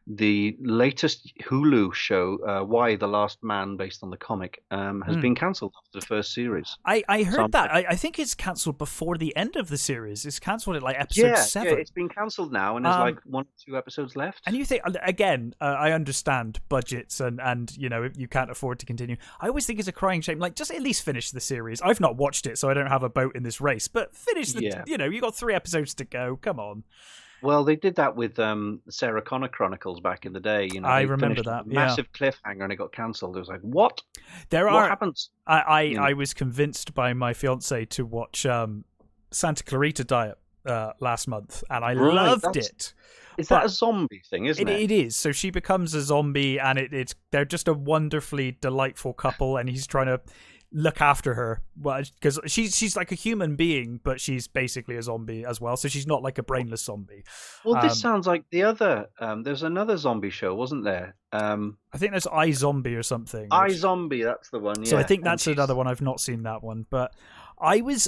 the latest Hulu show, Why the Last Man, based on the comic, has been cancelled after the first series.
I heard that. I think it's cancelled before the end of the series. It's cancelled at like episode 7.
Yeah, it's been cancelled now, and there's like 1 or 2 episodes left.
And you think, again, I understand budgets and you can't afford to continue. I always think it's a crying shame. Like, just at least finish the series. I've not watched it, so I don't have a boat in this race. But finish the. You got 3 episodes to go. Come on.
Well, they did that with Sarah Connor Chronicles back in the day.
I remember that.
Massive cliffhanger, and it got cancelled. It was like, what?
What
happens?
I was convinced by my fiance to watch Santa Clarita Diet last month, and I loved it.
Is that a zombie thing, isn't it?
It is. So she becomes a zombie, and they're just a wonderfully delightful couple, and he's trying to look after her, well, because she's like a human being, but she's basically a zombie as well, so she's not like a brainless zombie.
Well, this sounds like the other there's another zombie show, wasn't there? I
think there's iZombie or something.
iZombie, that's the one. Yeah.
So I think that's another one. I've not seen that one, but I was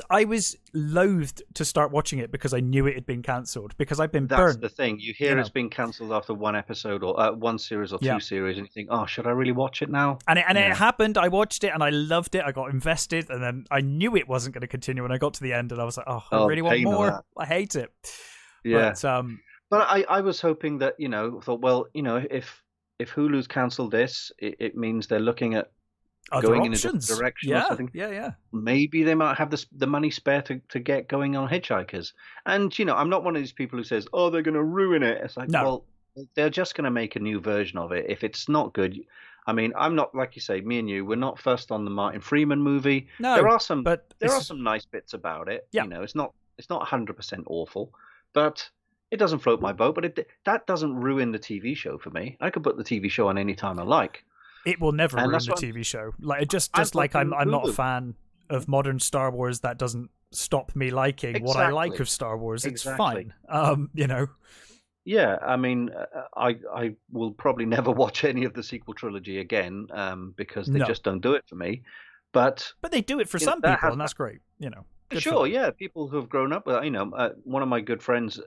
loathed to start watching it because I knew it had been cancelled, because I've been burned.
That's the thing. You hear it's been cancelled after 1 episode or 1 series or 2 series, and you think, oh, should I really watch it now?
And it happened. I watched it and I loved it. I got invested, and then I knew it wasn't going to continue. And I got to the end and I was like, oh, I really want more. I hate it.
Yeah. But I was hoping that, thought, well, if Hulu's cancelled this, it means they're looking at
other
going
options.
in a different direction or something.
Yeah.
Maybe they might have the money spare to get going on Hitchhikers. And, I'm not one of these people who says, oh, they're going to ruin it. It's like, well, they're just going to make a new version of it. If it's not good, I mean, I'm not like you say, me and you, we're not first on the Martin Freeman movie. There
No,
are some
but
there are
it's
some nice bits about it.
yeah,
It's not 100% awful, but it doesn't float my boat. But that doesn't ruin the TV show for me. I could put the TV show on any time I like,
it will never
and
ruin
that's
the
what
TV show. Like it
I'm
just like
hoping
I'm not a
Hulu.
fan of modern Star Wars. That doesn't stop me liking what I like
Exactly,
of Star Wars. It's
exactly.
fine. You know,
Yeah, I mean, I will probably never watch any of the sequel trilogy again, because they
no,
just don't do it for me. But
but they do it for
you know,
some
that
people,
has
and that's great. You know, good for
sure,
them.
yeah, people who have grown up with, one of my good friends,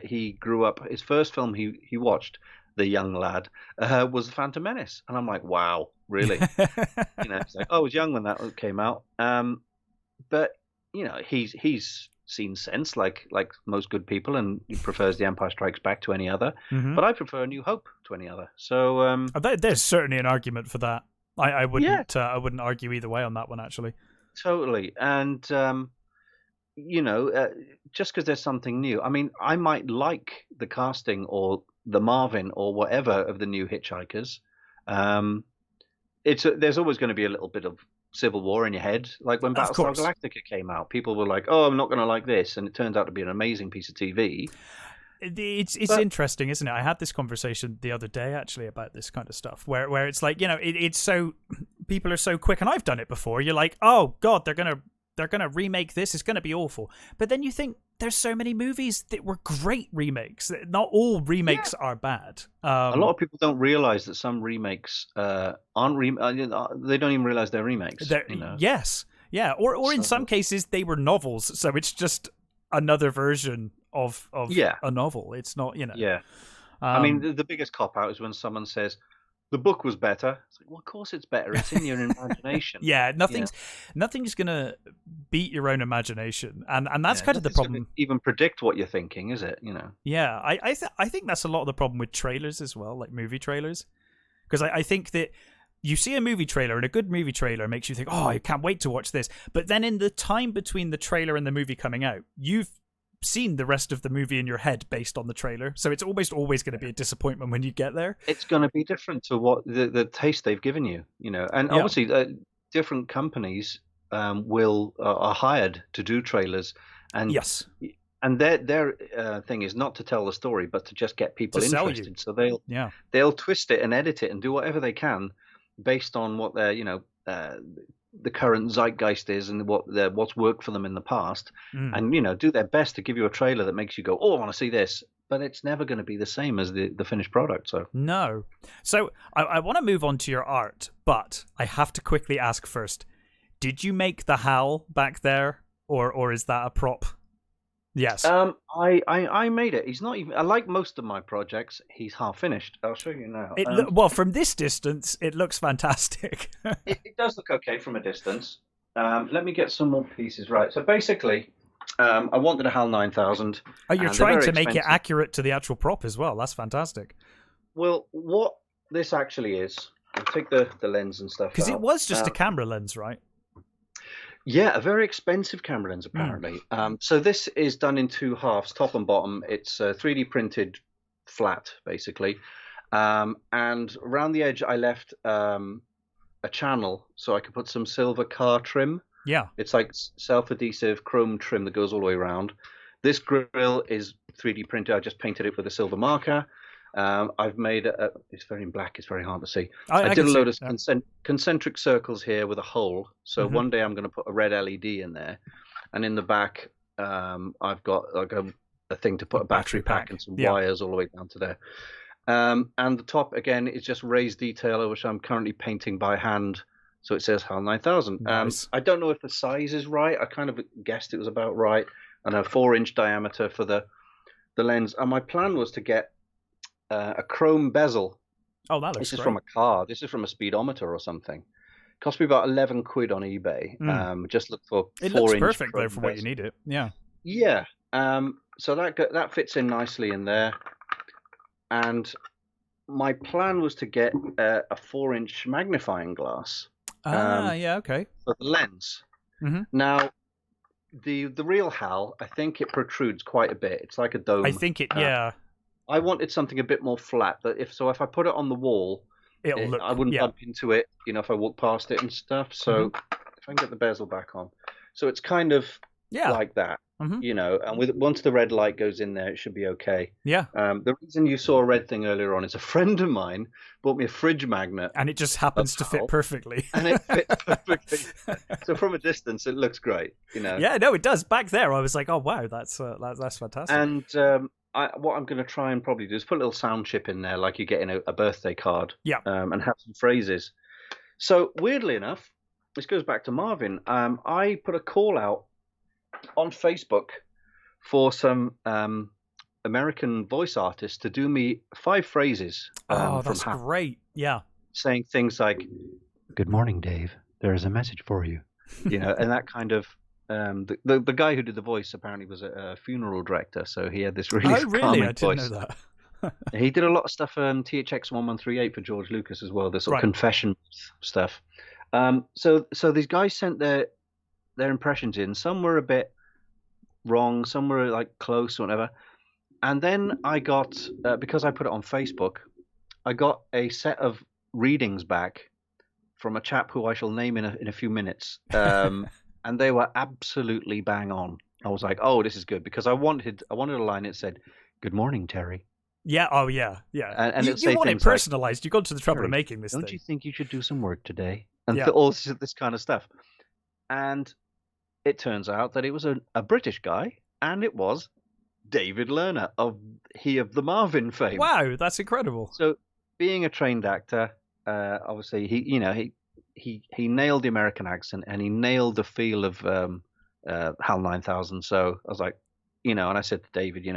he grew up. His first film he watched, the young lad, was The Phantom Menace, and I'm like, wow, really? It's like, oh, I was young when that came out. But he's seen sense like most good people, and he prefers The Empire Strikes Back to any other.
hmm
But I prefer A New Hope to any other. So
There's certainly an argument for that.
yeah,
I wouldn't argue either way on that one actually.
totally. And you know, uh, just because there's something new. I mean, I might like the casting or the Marvin or whatever of the new Hitchhikers. Um, there's always going to be a little bit of civil war in your head. Like when
Of
Battlestar
course,
Galactica came out, people were like, "Oh, I'm not going to like this," and it turns out to be an amazing piece of TV.
it's
But
interesting, isn't it? I had this conversation the other day actually about this kind of stuff, where it's like it's so people are so quick, and I've done it before. You're like, oh god, they're gonna remake this. It's gonna be awful. But then you think there's so many movies that were great remakes. Not all
yeah,
remakes are bad.
a lot of people don't realize that some remakes aren't they don't even realize they're remakes.
Yes, yeah, or in some
So
cases they were novels, so it's just another version of
yeah,
a novel. It's not,
yeah. I mean,
Um,
the biggest cop out is when someone says the book was better. It's like, well, of course it's better. It's in your imagination.
yeah,
Yeah,
nothing's gonna beat your own imagination, and that's
yeah.
kind of the
Nothing's going to
problem.
even predict what you're thinking, is it?
Yeah, I think that's a lot of the problem with trailers as well, like movie trailers, because I think that you see a movie trailer, and a good movie trailer makes you think, oh, I can't wait to watch this. But then in the time between the trailer and the movie coming out, you've seen the rest of the movie in your head based on the trailer, so it's almost always going to be a disappointment when you get there.
It's going to be different to what the taste they've given you. And
Yeah.
obviously, different companies will are hired to do trailers, and
Yes.
their thing is not to tell the story, but to just get
To
people
sell you.
interested. So
Yeah.
they'll twist it and edit it and do whatever they can based on what their the current zeitgeist is and what's worked for them in the past,
Mm.
and do their best to give you a trailer that makes you go, oh, I want to see this. But it's never going to be the same as the finished product. So
No. So I want to move on to your art, but I have to quickly ask first: did you make the Hal back there, or is that a prop? Yes.
I made it. He's not even. I like most of my projects. He's half finished. I'll show you now.
Well, from this distance, it looks fantastic.
It does look okay from a distance. Let me get some more pieces right. So basically, I wanted a HAL 9000.
Oh, you're
And they're
trying
very
to make it
expensive.
accurate to the actual prop as well. That's fantastic.
Well, what this actually is, I'll take the lens and stuff
Because it
out.
was just a camera lens, right?
Yeah, a very expensive camera lens,
Mm.
apparently. So this is done in two halves, top and bottom. It's 3D printed flat, basically. And around the edge, I left a channel so I could put some silver car trim.
Yeah.
It's like self-adhesive chrome trim that goes all the way around. This grill is 3D printed. I just painted it with a silver marker. I've made it's very in black. It's very hard to see. I did
can
a
see
load
it.
of concentric circles here with a hole. So
Mhm.
one day I'm going to put a red LED in there, and in the back I've got like a thing to put a battery pack and some
Yeah.
wires all the way down to there. And the top again is just raised detail, which I'm currently painting by hand. So it says HAL 9000.
Nice.
I don't know if the size is right. I kind of guessed it was about right, and a 4-inch diameter for the lens. And my plan was to get a chrome bezel.
Oh, that looks
This is
great.
from a car. This is from a speedometer or something. Cost me about 11 quid on eBay. Just look for
It looks
4-inch
perfect though
chrome
for what you
bezel.
need it. Yeah.
Yeah. So that fits in nicely in there. And my plan was to get a 4-inch magnifying glass
Yeah. Okay.
for the lens.
Mhm.
Now, the real HAL, I think it protrudes quite a bit. It's like a dome.
I think it. Yeah.
I wanted something a bit more flat. That if I put it on the wall,
It'll look,
I wouldn't
yeah.
bump into it. If I walk past it and stuff. So if I can get the bezel back on, so it's kind of like that. And once the red light goes in there, it should be okay.
Yeah.
The reason you saw a red thing earlier on is a friend of mine bought me a fridge magnet,
and it just happens to fit perfectly.
And it fits perfectly. So from a distance, it looks great.
Yeah, no, it does. Back there, I was like, oh wow, that's fantastic.
And what I'm going to try and probably do is put a little sound chip in there, like you get in a birthday card.
Yeah.
And have some phrases. So weirdly enough, this goes back to Marvin. I put a call out on Facebook for some American voice artists to do me 5 phrases.
That's great. Yeah.
Saying things like, "Good morning, Dave. There is a message for you." And that kind of. The guy who did the voice apparently was a funeral director, so he had this really calming
I didn't
voice.
know that.
He did a lot of stuff THX 1138 for George Lucas as well, this sort of confession stuff. So these guys sent their impressions in. Some were a bit wrong, some were like close or whatever. And then I got, because I put it on Facebook, I got a set of readings back from a chap who I shall name in a few minutes. And they were absolutely bang on. I was like, oh, this is good, because I wanted a line that said, "Good morning, Terry."
Yeah. Oh, yeah. Yeah.
And
you want it personalized. You got to the trouble of making this.
Don't you think you should do some work today? And
yeah.
all this kind of stuff. And it turns out that it was a British guy, and it was David Lerner of the Marvin fame.
Wow, that's incredible.
So, being a trained actor, obviously he nailed the American accent, and he nailed the feel of HAL 9000. So I was like, and I said to David,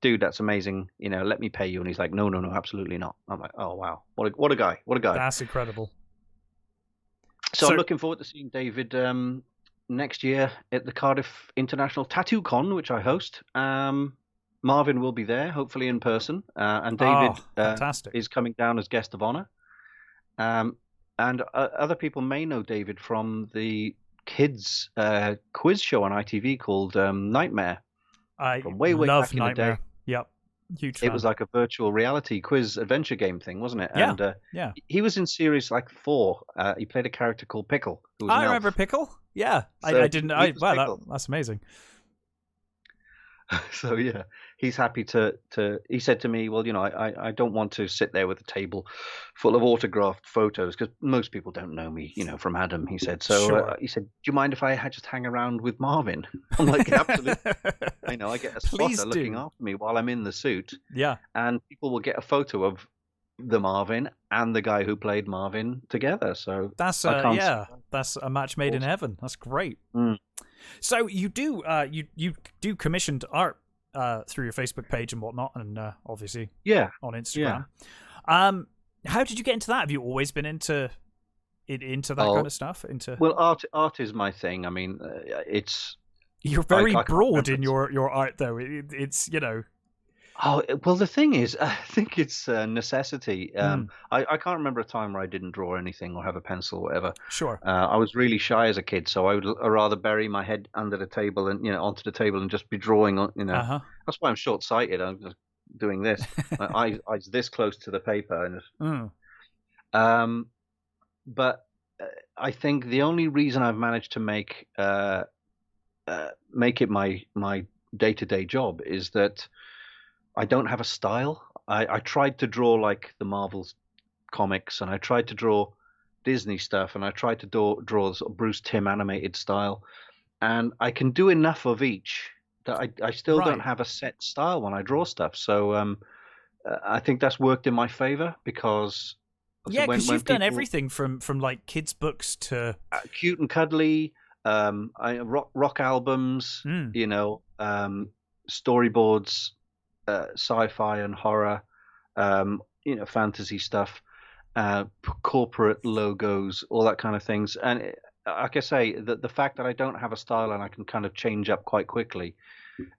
dude, that's amazing. Let me pay you. And he's like, no, absolutely not. I'm like, oh wow, what a guy.
That's incredible.
So I'm looking forward to seeing David next year at the Cardiff International Tattoo Con, which I host. Marvin will be there, hopefully in person, and David is coming down as guest of honor. And other people may know David from the kids quiz show on ITV called Nightmare.
From
way
love
back in
Nightmare.
the day.
Yep, huge fan.
It was like a virtual reality quiz adventure game thing, wasn't it?
Yeah.
And
yeah.
He was in series like 4. He played a character called Pickle. Who was
I remember Pickle. Yeah, so I didn't. Wow, that's amazing.
So yeah, he's happy to. He said to me, "Well, I don't want to sit there with a table full of autographed photos, because most people don't know me, from Adam." He said. So
sure.
He said, "Do you mind if I just hang around with Marvin?" I'm like, "Absolutely." I get a spotter looking after me while I'm in the suit.
Yeah.
And people will get a photo of the Marvin and the guy who played Marvin together. So
that's that's a match made in heaven. That's great.
Mm.
So you do you do commissioned art through your Facebook page and whatnot, and obviously on Instagram. Yeah. How did you get into that? Have you always been into that kind of stuff?
Well, art is my thing. I mean,
you're very broad in your art, though. It's
Oh, well, the thing is, I think it's a necessity. I can't remember a time where I didn't draw anything or have a pencil or whatever.
Sure.
I was really shy as a kid, so I would rather bury my head under the table and, onto the table and just be drawing on, That's why I'm short-sighted. I'm just doing this. My eyes this close to the paper. But I think the only reason I've managed to make it my day-to-day job is that I don't have a style. I tried to draw like the Marvel comics, and I tried to draw Disney stuff, and I tried to draw sort of Bruce Timm animated style, and I can do enough of each that I still don't have a set style when I draw stuff. So I think that's worked in my favor, because
because you've done everything from like kids books to
cute and cuddly, rock albums, storyboards. Sci-fi and horror, fantasy stuff, corporate logos, all that kind of things. And like I say, the fact that I don't have a style and I can kind of change up quite quickly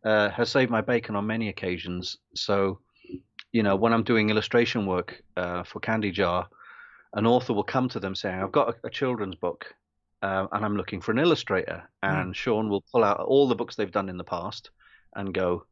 has saved my bacon on many occasions. So, when I'm doing illustration work for Candy Jar, an author will come to them saying, "I've got a children's book and I'm looking for an illustrator." And Sean will pull out all the books they've done in the past and go,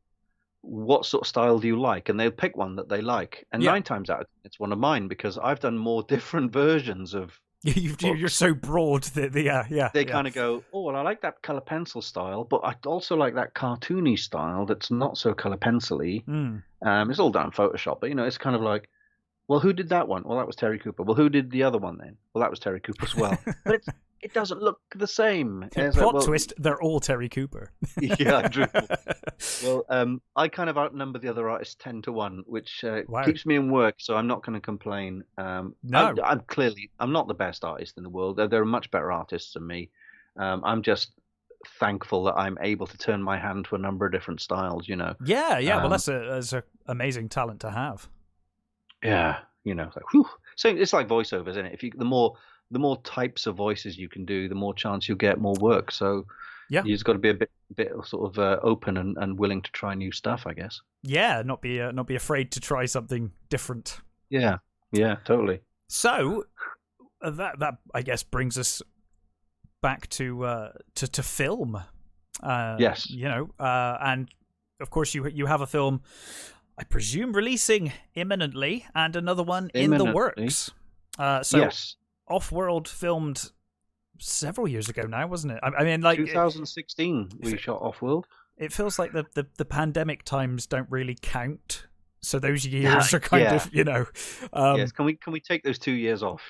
what sort of style do you like? And they'll pick one that they like. And
Yeah.
9 times out of 10, it's one of mine because I've done more different versions of
You're
books.
so broad that
They
yeah.
kind of go, oh, well, I like that color pencil style, but I also like that cartoony style that's not so color pencily.
Mm.
It's all done in Photoshop, but it's kind of like, well, who did that one? Well, that was Terry Cooper. Well, who did the other one then? Well, that was Terry Cooper as well. But it doesn't look the same. And it's like,
Plot
well,
twist: they're all Terry Cooper.
yeah, true. Well, I kind of outnumber the other artists 10 to 1, which
Wow.
keeps me in work, so I'm not going to complain.
No.
I'm not the best artist in the world. There are much better artists than me. I'm just thankful that I'm able to turn my hand to a number of different styles.
Yeah. Well,
Um,
that's a amazing talent to have.
yeah, it's like whew. So it's like voiceovers, isn't it? If you the more types of voices you can do, the more chance you'll get more work. So
Yeah.
you just got to be a bit sort of open and willing to try new stuff, I guess.
Yeah. Not be afraid to try something different.
Yeah, totally.
So that I guess brings us back to film.
Yes.
And of course you have a film, I presume, releasing imminently, and another one in the works. So
yes.
Offworld filmed several years ago now, wasn't it? I mean, like
2016, we shot Offworld.
it feels like the pandemic times don't really count. So those years are kind of,
yes. Can we take those 2 years off?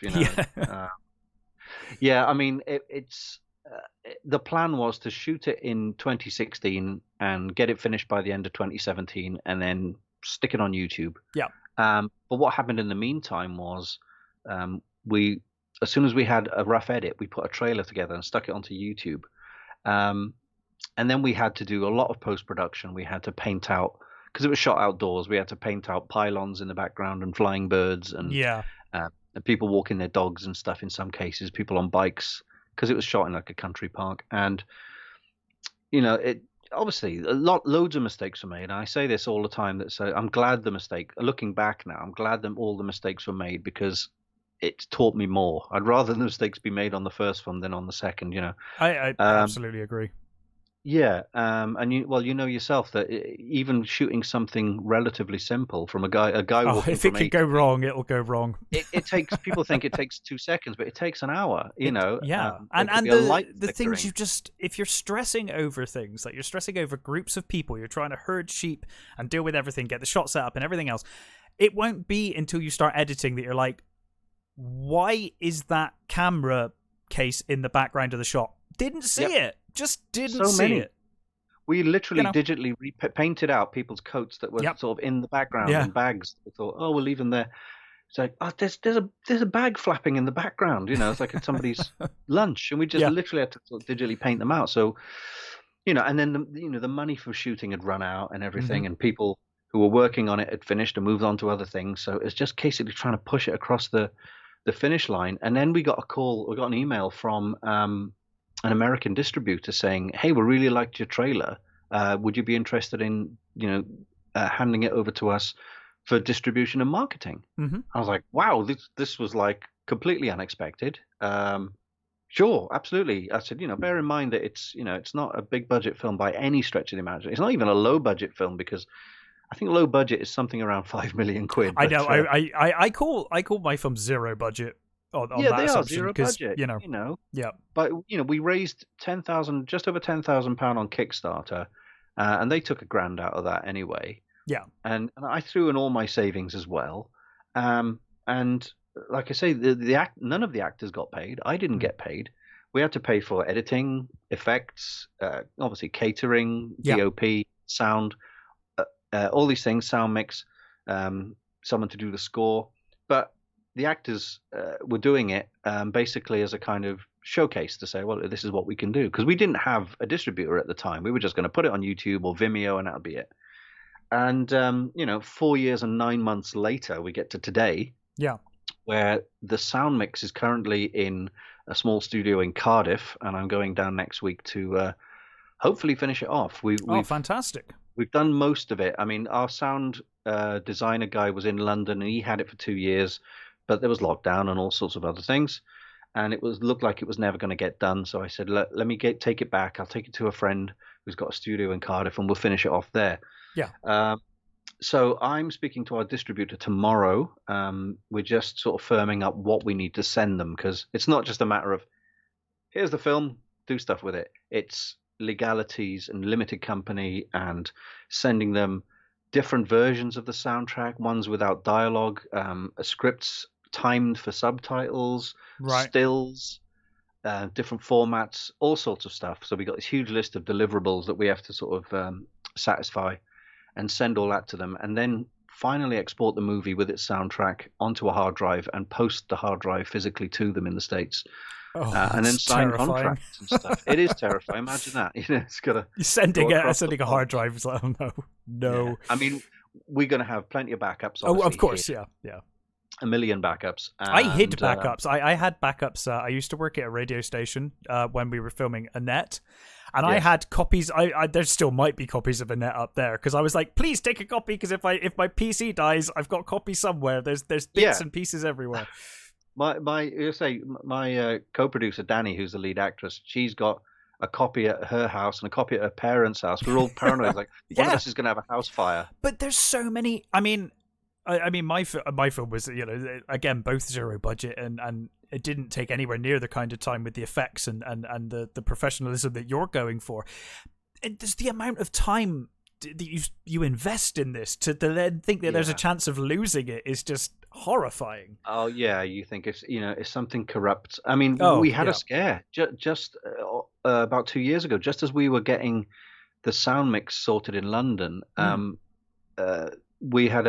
Yeah. I mean, it's the plan was to shoot it in 2016 and get it finished by the end of 2017, and then stick it on YouTube.
Yeah.
But what happened in the meantime was, we, as soon as we had a rough edit, we put a trailer together and stuck it onto YouTube. And then we had to do a lot of post production. We had to paint out, because it was shot outdoors. We had to paint out pylons in the background and flying birds and and people walking their dogs and stuff. In some cases, people on bikes, because it was shot in like a country park. And it obviously loads of mistakes were made. And I say this all the time. I'm glad looking back now, I'm glad that all the mistakes were made, because it taught me more. I'd rather the mistakes be made on the first one than on the second.
I absolutely agree.
Yeah, and you know yourself that even shooting something relatively simple from a guy walking
if it
from
can go wrong, it'll go wrong.
It takes, people think it takes 2 seconds, but it takes an hour.
Yeah, and the things if you're stressing over things, like you're stressing over groups of people, you're trying to herd sheep and deal with everything, get the shot set up and everything else. It won't be until you start editing that you're like, why is that camera case in the background of the shot? Didn't see it. Just didn't see it.
We literally digitally painted out people's coats that were sort of in the background in bags. We thought, oh, we'll leave them there. It's like, oh, there's a bag flapping in the background. It's like at somebody's lunch, and we just literally had to sort of digitally paint them out. So, and then the money for shooting had run out and everything, and people who were working on it had finished and moved on to other things. So it's just basically trying to push it across the finish line. And then we got an email from an American distributor saying, hey, we really liked your trailer. Would you be interested in, handing it over to us for distribution and marketing?
Mm-hmm.
I was like, wow, this was like completely unexpected. Sure, absolutely. I said, bear in mind that it's not a big budget film by any stretch of the imagination. It's not even a low budget film, because I think low budget is something around 5 million quid.
I know. I call my film zero budget. On
yeah,
that
they are
assumption,
zero budget.
Yeah.
But we raised just over £10,000 on Kickstarter, and they took £1,000 out of that anyway.
Yeah.
And I threw in all my savings as well. And like I say, none of the actors got paid. I didn't get paid. We had to pay for editing, effects, obviously catering, DOP, sound, all these things, sound mix, someone to do the score. But the actors were doing it basically as a kind of showcase to say, well, this is what we can do. Because we didn't have a distributor at the time. We were just going to put it on YouTube or Vimeo, and that'll be it. And, 4 years and 9 months later, we get to today.
Yeah.
Where the sound mix is currently in a small studio in Cardiff, and I'm going down next week to hopefully finish it off.
Fantastic.
We've done most of it. I mean, our sound designer guy was in London, and he had it for 2 years, but there was lockdown and all sorts of other things, and looked like it was never going to get done. So I said, let me take it back. I'll take it to a friend who's got a studio in Cardiff, and we'll finish it off there.
Yeah.
So I'm speaking to our distributor tomorrow. We're just sort of firming up what we need to send them, because it's not just a matter of here's the film, do stuff with it. It's legalities and limited company and sending them different versions of the soundtrack, ones without dialogue, scripts timed for subtitles,
Right.
stills, different formats, all sorts of stuff. So we got this huge list of deliverables that we have to sort of satisfy and send all that to them, and then finally export the movie with its soundtrack onto a hard drive and post the hard drive physically to them in the States.
Oh,
And then
that's
sign
terrifying.
contracts and stuff. It is terrifying. Imagine that. It's got to
You're sending
go
a
across the
sending a hard drive. It's like, oh no, no.
Yeah. I mean, we're going to have plenty of backups.
Oh, of course,
here.
Yeah.
A million backups.
I hid backups. I had backups. I used to work at a radio station when we were filming Annette, and I had copies. There still might be copies of Annette up there, because I was like, please take a copy, because if my PC dies, I've got copies somewhere. There's bits and pieces everywhere.
My co-producer Danny, who's the lead actress, she's got a copy at her house and a copy at her parents' house. We're all paranoid, like one of us is going to have a house fire.
But there's so many. I mean, my film was, again, both zero budget, and it didn't take anywhere near the kind of time with the effects and the professionalism that you're going for. There's the amount of time that you invest in this to then think that there's a chance of losing it is just horrifying.
Oh yeah, you think if something corrupts. I mean, we had a scare just about 2 years ago, just as we were getting the sound mix sorted in London. We had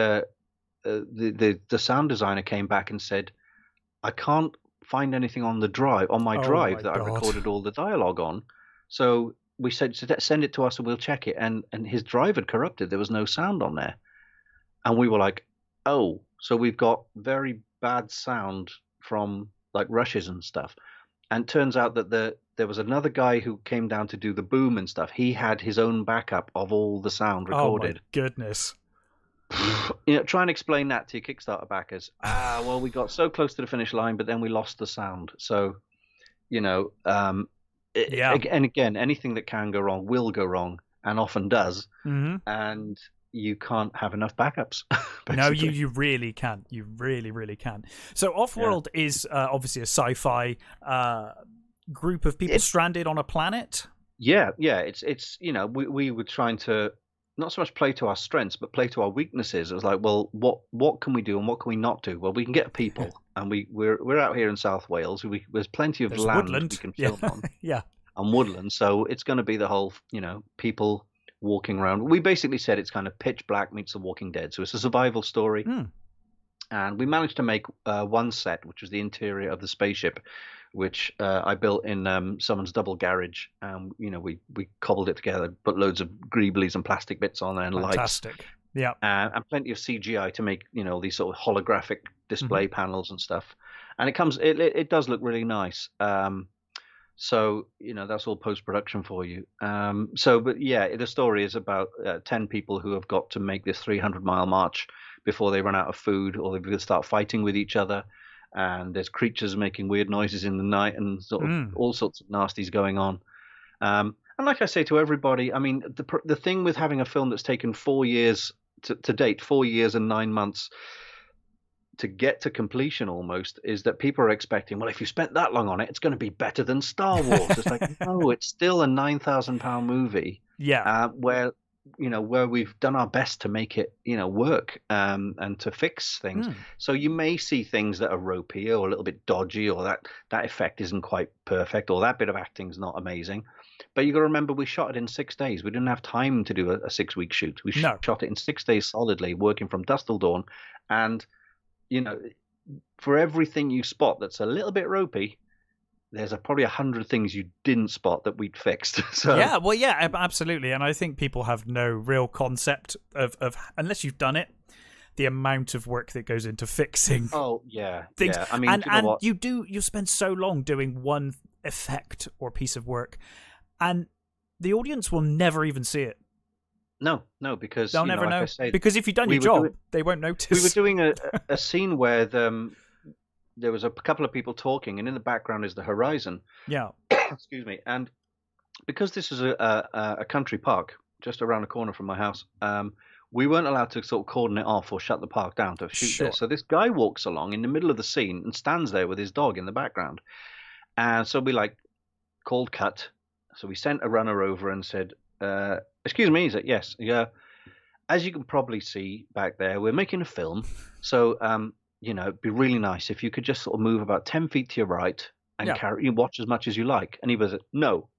the sound designer came back and said, I can't find anything on my drive that I recorded all the dialogue on. So we said, send it to us and we'll check it. And his drive had corrupted. There was no sound on there. And we were like, oh, so we've got very bad sound from like rushes and stuff. And it turns out that there was another guy who came down to do the boom and stuff. He had his own backup of all the sound recorded.
Oh my goodness.
Try and explain that to your Kickstarter backers. Well, we got so close to the finish line, but then we lost the sound. So, and again, anything that can go wrong will go wrong, and often does. Mm-hmm. And you can't have enough backups.
No, you really can't. You really, really can't. So Offworld is obviously a sci-fi group of people stranded on a planet.
Yeah. It's we were trying to not so much play to our strengths, but play to our weaknesses. It was like, well, what can we do and what can we not do? Well, we can get people, and we're out here in South Wales. There's plenty of land
woodland.
we can film on.
Yeah.
And woodland, so it's going to be the whole, people walking around. We basically said it's kind of Pitch Black meets The Walking Dead, so it's a survival story. And we managed to make one set, which was the interior of the spaceship, which I built in someone's double garage. We cobbled it together, put loads of greeblies and plastic bits on there and
Fantastic.
lights.
Yeah.
And plenty of CGI to make these sort of holographic display panels and stuff. And it does look really nice. So, that's all post-production for you. But yeah, the story is about 10 people who have got to make this 300-mile march before they run out of food or they start fighting with each other. And there's creatures making weird noises in the night and sort of all sorts of nasties going on. And like I say to everybody, I mean, the thing with having a film that's taken 4 years to date, 4 years and 9 months to get to completion almost, is that people are expecting, well, if you spent that long on it, it's going to be better than Star Wars. It's like, no, it's still a £9,000 movie.
Yeah.
Where we've done our best to make it, work and to fix things. So you may see things that are ropey or a little bit dodgy, or that effect isn't quite perfect, or that bit of acting's not amazing. But you got to remember, we shot it in 6 days. We didn't have time to do a 6-week shoot. We shot it in 6 days solidly, working from dusk till dawn. And for everything you spot that's a little bit ropey, there's probably 100 things you didn't spot that we'd fixed. So
yeah, absolutely. And I think people have no real concept of unless you've done it, the amount of work that goes into fixing.
Oh yeah,
things.
Yeah. I mean,
and you spend so long doing one effect or piece of work, and the audience will never even see it.
No, because
they'll never know. Because if you've done your job, they won't notice.
We were doing a scene where there was a couple of people talking, and in the background is the horizon.
Yeah.
Excuse me. And because this is a country park, just around the corner from my house. We weren't allowed to sort of cordon it off or shut the park down to shoot
Sure.
there. So this guy walks along in the middle of the scene and stands there with his dog in the background. And so we like called cut. So we sent a runner over and said, "Excuse me." He said, "Yes, yeah. As you can probably see back there, we're making a film. So it'd be really nice if you could just sort of move about 10 feet to your right and
Yeah.
you watch as much as you like." And he was, "No,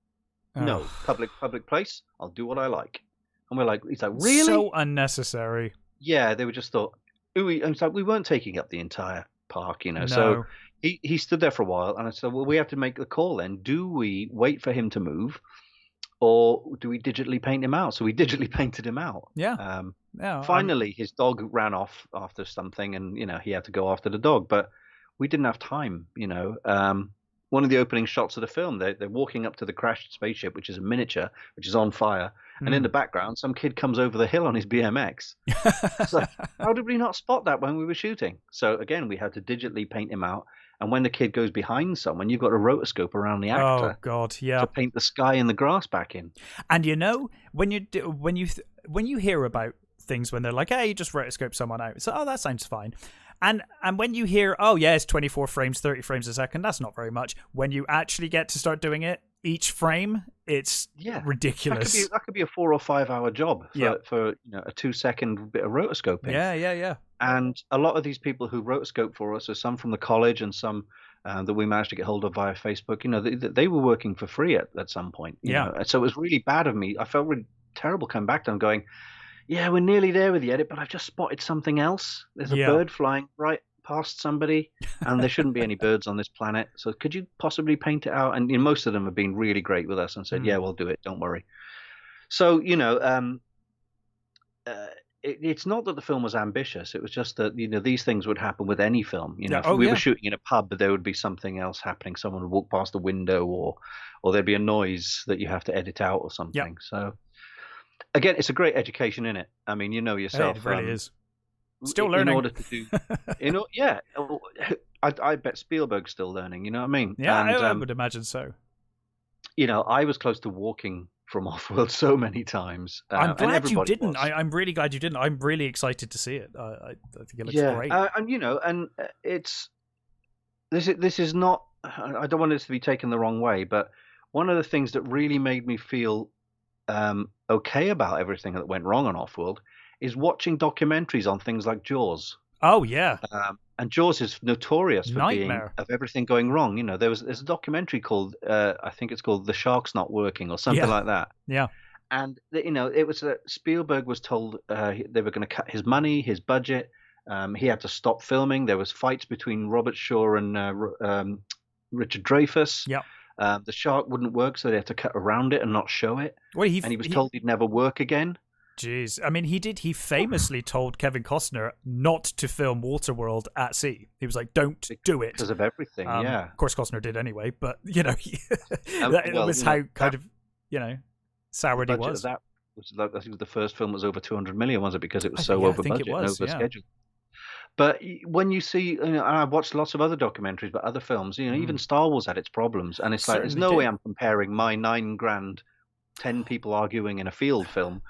no,
Oh,
public place. I'll do what I like." And we're like, he's like, "Really?"
so unnecessary.
Yeah, they were just thought, ooh, and it's like we weren't taking up the entire park, So
No.
he stood there for a while, and I said, well, we have to make the call then. Do we wait for him to move, or do we digitally paint him out? So we digitally painted him out.
Yeah. Yeah.
Finally, his dog ran off after something, and he had to go after the dog, but we didn't have time. One of the opening shots of the film, they're walking up to the crashed spaceship, which is a miniature, which is on fire, and in the background, some kid comes over the hill on his BMX. It's like, how did we not spot that when we were shooting? So again, we had to digitally paint him out. And when the kid goes behind someone, you've got a rotoscope around the
Oh
actor
God, yeah.
to paint the sky and the grass back in.
And when you hear about things when they're like, "Hey, you just rotoscope someone out," so that sounds fine. And when you hear, "Oh yeah, it's 24 frames, 30 frames a second," that's not very much. When you actually get to start doing it, each frame, it's ridiculous.
That could be a 4 or 5 hour job for a 2 second bit of rotoscoping.
Yeah.
And a lot of these people who rotoscope for us are some from the college and some that we managed to get hold of via Facebook. They were working for free at some point. You know? So it was really bad of me. I felt really terrible coming back to them going, "Yeah, we're nearly there with the edit, but I've just spotted something else. There's a bird flying right past somebody, and there shouldn't be any birds on this planet. So could you possibly paint it out?" And most of them have been really great with us and said, "Yeah, we'll do it. Don't worry." So it's not that the film was ambitious. It was just that these things would happen with any film. If we were shooting in a pub, but there would be something else happening. Someone would walk past the window, or there'd be a noise that you have to edit out or something. So again, it's a great education in it. I mean, yourself.
It really is. Still learning.
In order to do, I bet Spielberg's still learning. You know what I mean?
Yeah, I would imagine so.
I was close to walking from Offworld so many times.
I'm glad you didn't. I'm really glad you didn't. I'm really excited to see it. I think it looks great.
And this is not. I don't want this to be taken the wrong way, but one of the things that really made me feel okay about everything that went wrong on Offworld is watching documentaries on things like Jaws.
Oh yeah.
And Jaws is notorious for
Nightmare.
being of everything going wrong. There's a documentary called I think it's called "The Shark's Not Working" or something like that.
Yeah.
And it was Spielberg was told they were going to cut his money, his budget. He had to stop filming. There was fights between Robert Shaw and Richard Dreyfuss.
Yeah.
The shark wouldn't work, so they had to cut around it and not show it.
Well,
he was told he'd never work again.
Jeez. I mean, he famously told Kevin Costner not to film Waterworld at sea. He was like, "Don't do it."
Because of everything, yeah.
Of course, Costner did anyway, but, that was how kind of, soured he was.
That was, I think the first film was over 200 million, was it? Because it was so over budget and over schedule. But when you see, and I've watched lots of other documentaries, but other films, even Star Wars had its problems. And it's like, there's no way I'm comparing my $9,000, 10 people arguing in a field film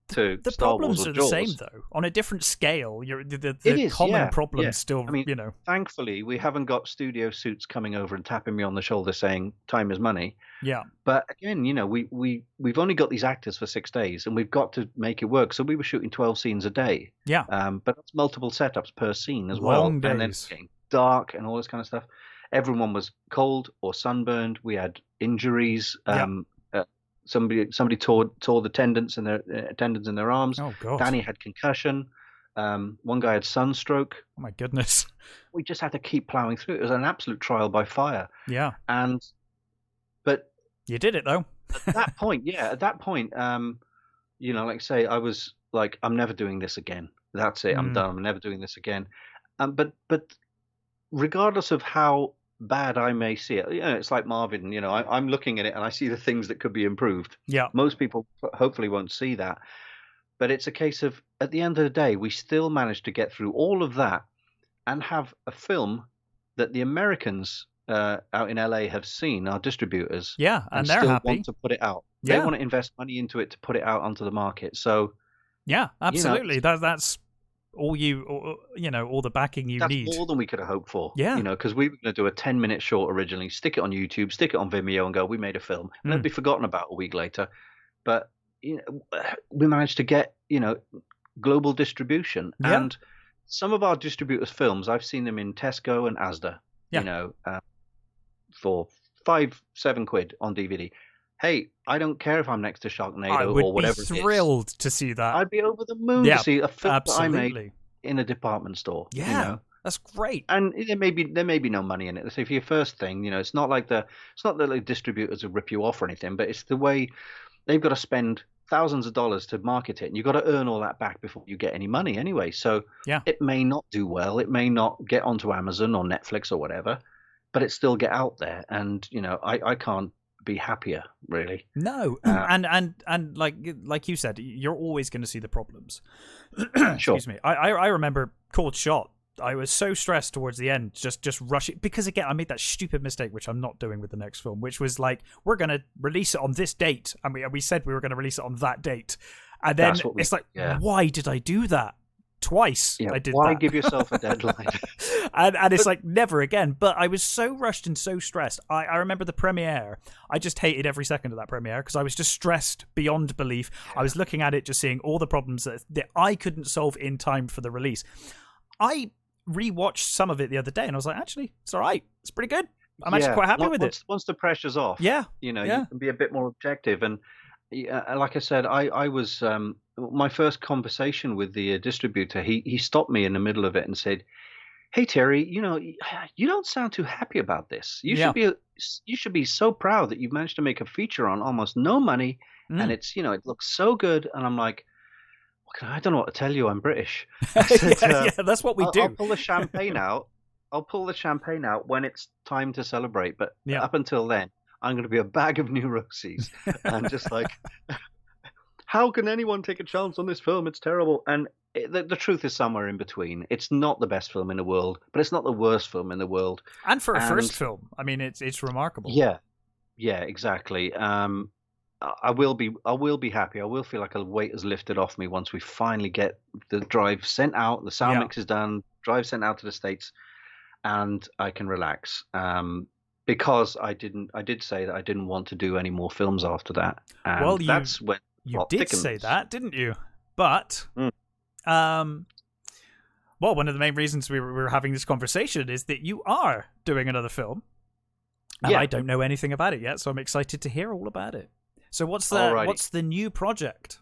to
the
Star Wars
problems
or
are
Jaws.
the same though, on a different scale. The common problems still.
I mean, thankfully, we haven't got studio suits coming over and tapping me on the shoulder saying time is money.
Yeah.
But again, we've only got these actors for 6 days, and we've got to make it work. So we were shooting 12 scenes a day.
Yeah.
But that's multiple setups per scene as
Long
well,
days.
and then it's getting dark and all this kind of stuff. Everyone was cold or sunburned. We had injuries. Somebody tore the tendons in their arms.
Oh God.
Danny had concussion. One guy had sunstroke.
Oh my goodness.
We just had to keep plowing through. It was an absolute trial by fire.
Yeah.
But
you did it though.
at that point, like I say, I was like, I'm never doing this again. That's it. I'm done. I'm never doing this again. But regardless of how bad I may see it, it's like Marvin. I'm looking at it and I see the things that could be improved.
Yeah.
Most people hopefully won't see that, but it's a case of, at the end of the day, we still managed to get through all of that and have a film that the Americans out in LA have seen, our distributors,
and they're
still
happy.
want to put it out. They
Yeah.
want to invest money into it to put it out onto the market. So,
Yeah,
you know,
absolutely. That's all all the backing you
that's
need.
more than we could have hoped for,
Yeah.
because we were going to do a 10-minute short originally, stick it on YouTube, stick it on Vimeo, and go, we made a film, and it'd
Mm.
be forgotten about a week later. But we managed to get global distribution,
Yeah.
and some of our distributors' films, I've seen them in Tesco and Asda,
Yeah.
for 5-7 quid on DVD. Hey, I don't care if I'm next to
I
Sharknado or
would be
whatever it is.
thrilled to see that.
I'd be over the moon to
Yeah,
see a film that I made
absolutely.
in a department store.
Yeah, that's great.
And there may be no money in it. So for your first thing, it's not that the distributors will rip you off or anything, but it's the way they've got to spend thousands of dollars to market it, and you've got to earn all that back before you get any money anyway. So
Yeah.
it may not do well, it may not get onto Amazon or Netflix or whatever, but it still get out there. And I can't be happier, really.
No, and like you said, you're always going to see the problems.
Sure.
Excuse me. I remember Cold Shot. I was so stressed towards the end, just rushing, because again I made that stupid mistake, which I'm not doing with the next film, which was like, we're going to release it on this date, and we said we were going to release it on that date, and then it's like, why did I do that? Twice I did
why
that.
give yourself a deadline?
and it's like, never again. But I was so rushed and so stressed. I remember the premiere. I just hated every second of that premiere because I was just stressed beyond belief. I was looking at it, just seeing all the problems that I couldn't solve in time for the release. I rewatched some of it the other day and I was like, actually, it's all right. It's pretty good. I'm actually quite happy with it.
Once the pressure's off,
Yeah.
you can be a bit more objective. And like I said, I was my first conversation with the distributor. He stopped me in the middle of it and said, "Hey Terry, you don't sound too happy about this. You should be so proud that you've managed to make a feature on almost no money, and it looks so good." And I'm like, I don't know what to tell you. I'm British. I said,
that's what we do.
I'll pull the champagne out. I'll pull the champagne out when it's time to celebrate. But up until then, I'm going to be a bag of neuroses. And just like, how can anyone take a chance on this film? It's terrible. And the truth is somewhere in between. It's not the best film in the world, but it's not the worst film in the world.
And for a first film, I mean, it's remarkable.
Yeah, exactly. I will be happy. I will feel like a weight is lifted off me once we finally get the drive sent out, the sound mix is done, drive sent out to the States, and I can relax. Because I did say that I didn't want to do any more films after that. And
well,
that's when
you did say that, didn't you? But well, one of the main reasons we were having this conversation is that you are doing another film. And I don't know anything about it yet, so I'm excited to hear all about it. So what's the new project?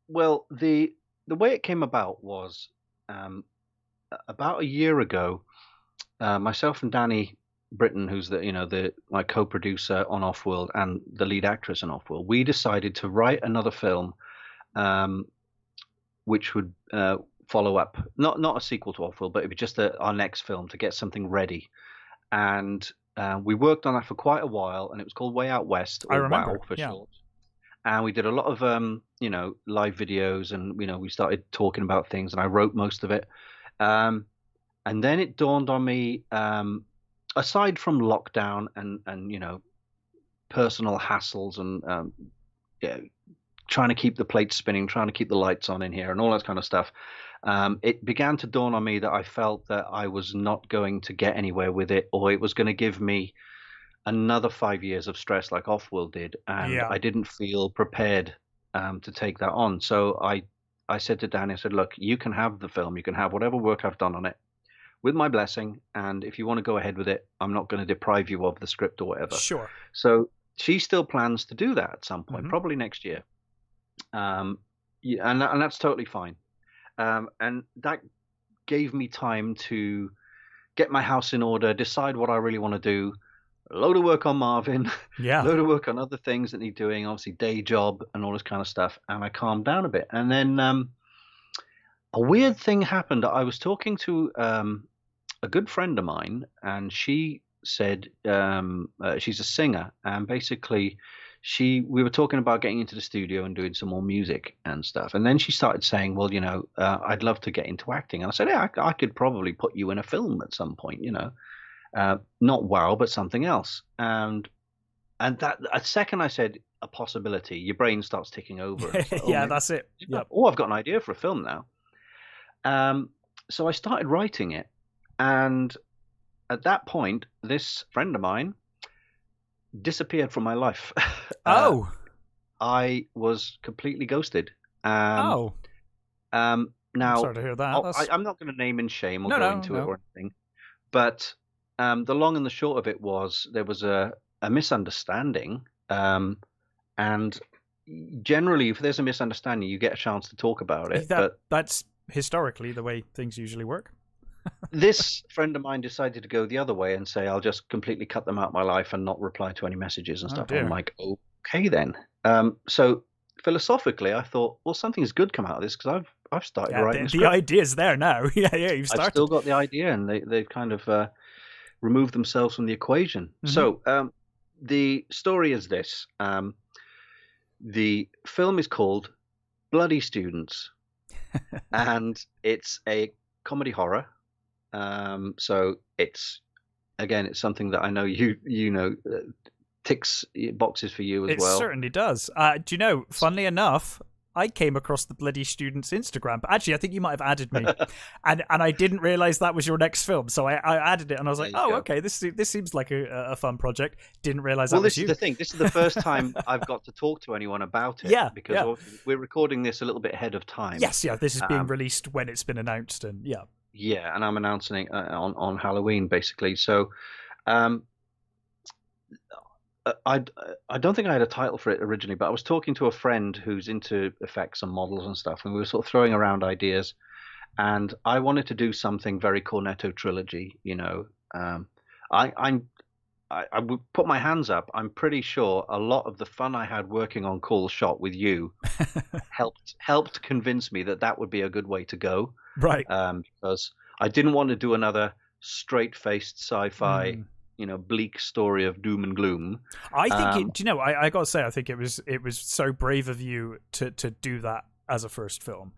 Well,
the way it came about was about a year ago. Myself and Danny Britton, who's my co-producer on Offworld and the lead actress on Offworld, we decided to write another film, which would follow up, not a sequel to Offworld, but it would be just our next film to get something ready. And we worked on that for quite a while, and it was called Way Out West, or
I remember,
WOW for short. And we did a lot of live videos, and we started talking about things, and I wrote most of it. And then it dawned on me, aside from lockdown and personal hassles and trying to keep the plates spinning, trying to keep the lights on in here, and all that kind of stuff, it began to dawn on me that I felt that I was not going to get anywhere with it, or it was going to give me another 5 years of stress like Offworld did, and I didn't feel prepared to take that on. So I said to Danny, I said, look, you can have the film, you can have whatever work I've done on it, with my blessing, and if you want to go ahead with it, I'm not going to deprive you of the script or whatever.
Sure.
So she still plans to do that at some point, probably next year. And that's totally fine. And that gave me time to get my house in order, decide what I really want to do. A load of work on Marvin, a load of work on other things that need doing, obviously day job and all this kind of stuff. And I calmed down a bit. And then a weird thing happened. I was talking to a good friend of mine, and she said she's a singer, and basically we were talking about getting into the studio and doing some more music and stuff. And then she started saying, well, I'd love to get into acting. And I said, yeah, I could probably put you in a film at some point, not WOW, but something else. And that a second I said, a possibility, your brain starts ticking over. And it's like, oh,
Yeah,
maybe,
that's it. Yep.
oh, I've got an idea for a film now. So I started writing it, and at that point, this friend of mine disappeared from my life.
Oh.
I was completely ghosted.
Oh.
Now,
Sorry to hear that.
I'm not going to name and shame or
No,
go
no,
into it
no.
or anything, but the long and the short of it was there was a misunderstanding, and generally, if there's a misunderstanding, you get a chance to talk about it. But
That's historically the way things usually work.
this friend of mine decided to go the other way and say, I'll just completely cut them out of my life and not reply to any messages and stuff.
Dear.
I'm like, okay then. So philosophically, I thought, well, something's good come out of this because I've started writing.
The idea's there now. Yeah, you've started.
I've still got the idea, and they've kind of removed themselves from the equation.
Mm-hmm.
So the story is this: the film is called Bloody Students, and it's a comedy horror. So it's something that I know you know ticks boxes for you as well.
It certainly does. Do you know, funnily enough, I came across the Bloody Students Instagram, but actually I think you might have added me, and I didn't realize that was your next film, so I added it, and I was like, oh, okay, this seems like a fun project. Didn't realize that was you.
Well, this is the thing. This is the first time I've got to talk to anyone about it.
Yeah,
because we're recording this a little bit ahead of time.
Yes, yeah, this is being released when it's been announced, and yeah.
Yeah, and I'm announcing it on Halloween, basically. So, I don't think I had a title for it originally, but I was talking to a friend who's into effects and models and stuff, and we were sort of throwing around ideas. And I wanted to do something very Cornetto trilogy, you know. I would put my hands up. I'm pretty sure a lot of the fun I had working on Cool Shot with you helped convince me that would be a good way to go.
Right.
Because I didn't want to do another straight-faced sci-fi, you know, bleak story of doom and gloom.
I think do you know? I got to say, I think it was so brave of you to do that as a first film.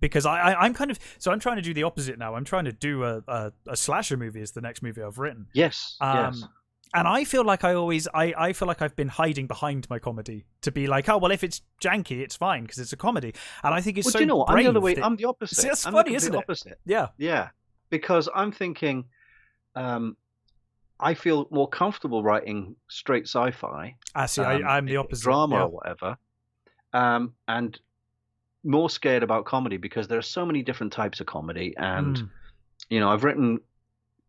Because I'm kind of I'm trying to do the opposite now. I'm trying to do a slasher movie as the next movie I've written.
Yes. Yes.
And I feel like I feel like I've been hiding behind my comedy to be like, oh well, if it's janky, it's fine because it's a comedy. And I think it's so.
Do you know what?
I'm
the other way. I'm the opposite.
See, that's funny, isn't it?
Opposite.
Yeah.
Yeah. Because I'm thinking, I feel more comfortable writing straight sci-fi.
See, I'm the opposite.
Drama or whatever. And more scared about comedy because there are so many different types of comedy, and you know, I've written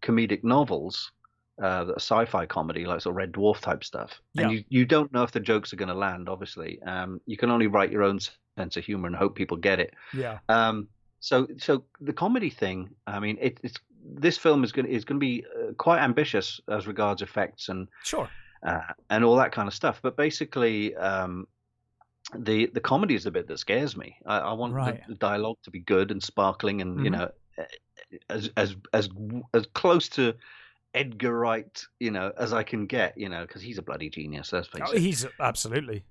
comedic novels that are sci-fi comedy, like sort of Red Dwarf type stuff, and you don't know if the jokes are going to land. Obviously, you can only write your own sense of humor and hope people get it.
Yeah.
So the comedy thing, I mean, this film is going to be quite ambitious as regards effects and
sure,
and all that kind of stuff. But basically, the comedy is the bit that scares me. I want the dialogue to be good and sparkling, and you know, as close to Edgar Wright, you know, as I can get, you know, because he's a bloody genius. Let's face it.
He's absolutely.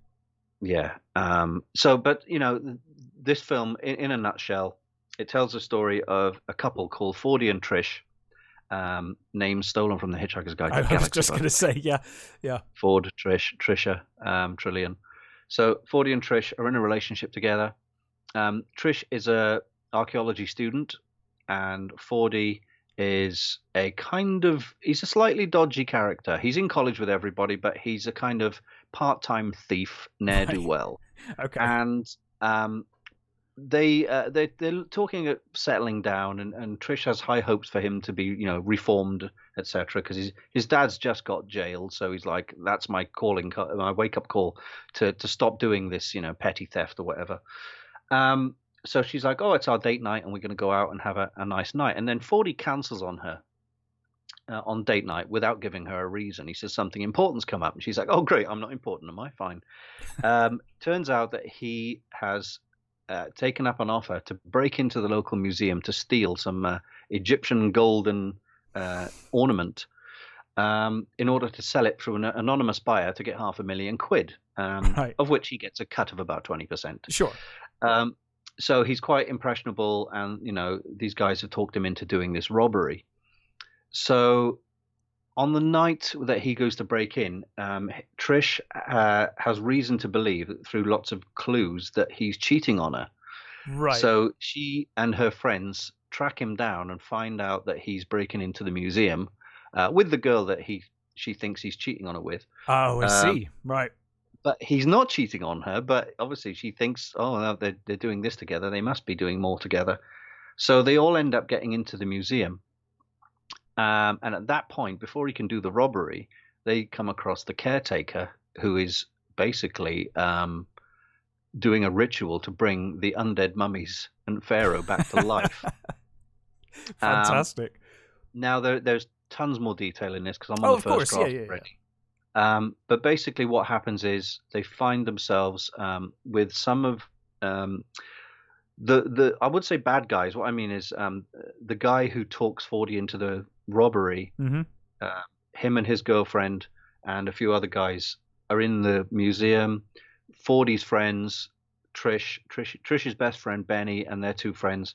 Yeah. But you know, this film, in a nutshell, it tells the story of a couple called Fordy and Trish, names stolen from the Hitchhiker's Guide to the Galaxy.
I was just going to say, yeah.
Ford, Trish, Trisha, Trillian. So Fordy and Trish are in a relationship together. Trish is a archaeology student, and Fordy is he's a slightly dodgy character. He's in college with everybody, but he's a kind of part-time thief, ne'er-do-well.
Okay.
And they're talking at settling down, and Trish has high hopes for him to be, you know, reformed, etc. Because his dad's just got jailed, so he's like, that's my calling, my wake-up call to stop doing this, you know, petty theft or whatever. So she's like, oh, it's our date night, and we're going to go out and have a nice night. And then Fordy cancels on her on date night without giving her a reason. He says something important's come up, and she's like, oh, great, I'm not important, am I? Fine. Turns out that he has taken up an offer to break into the local museum to steal some Egyptian golden ornament in order to sell it through an anonymous buyer to get £500,000, of which he gets a cut of about 20%.
Sure.
So he's quite impressionable, and you know, these guys have talked him into doing this robbery. So on the night that he goes to break in, Trish has reason to believe through lots of clues that he's cheating on her.
Right.
So she and her friends track him down and find out that he's breaking into the museum with the girl that she thinks he's cheating on her with.
Oh, I
Um,
see. Right.
but he's not cheating on her. But obviously, she thinks, oh, no, they're doing this together. They must be doing more together. So they all end up getting into the museum. And at that point, before he can do the robbery, they come across the caretaker, who is basically doing a ritual to bring the undead mummies and Pharaoh back to life.
Fantastic.
Now, there's tons more detail in this because I'm on
Oh,
the
of
first
course. Yeah,
draft
yeah, yeah.
already. But basically, what happens is they find themselves with some of the I would say bad guys. What I mean is the guy who talks 40 into the robbery,
Mm-hmm.
uh, him and his girlfriend and a few other guys are in the museum. 40's friends, Trish's best friend Benny, and their two friends,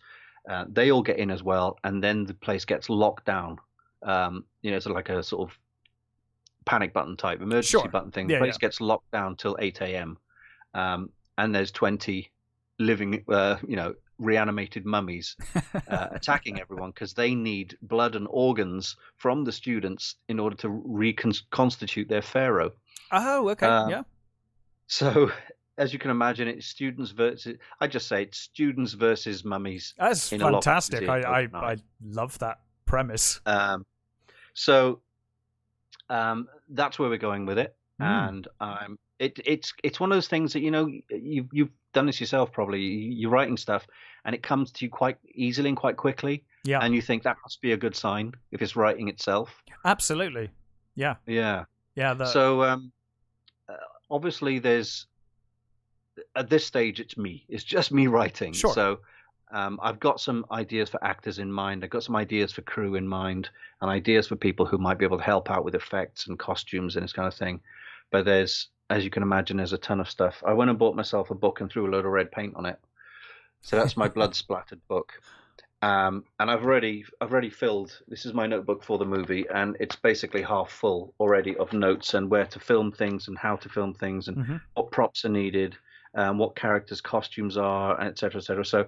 they all get in as well, and then the place gets locked down. It's like a sort of panic button type emergency
Sure.
button thing. The
Yeah,
place
yeah.
gets locked down till 8 a.m. And there's 20 living, reanimated mummies attacking everyone because they need blood and organs from the students in order to reconstitute their pharaoh.
Oh, okay.
Um,
Yeah.
so, as you can imagine, it's students versus. I just say it's students versus mummies
That's
in a locked
fantastic.
museum
I
overnight.
love that premise.
So that's where we're going with it,
Mm.
and it's one of those things that you've done this yourself probably. You're writing stuff, and it comes to you quite easily and quite quickly,
Yeah.
and you think that must be a good sign if it's writing itself.
Absolutely. Yeah.
Yeah.
Yeah.
So obviously, there's at this stage it's me. It's just me writing.
Sure.
So I've got some ideas for actors in mind. I've got some ideas for crew in mind, and ideas for people who might be able to help out with effects and costumes and this kind of thing. But there's, as you can imagine, there's a ton of stuff. I went and bought myself a book and threw a load of red paint on it. So that's my blood splattered book. And I've already filled. This is my notebook for the movie, and it's basically half full already of notes and where to film things and how to film things and
Mm-hmm.
what props are needed, what characters' costumes are, et cetera, et cetera. So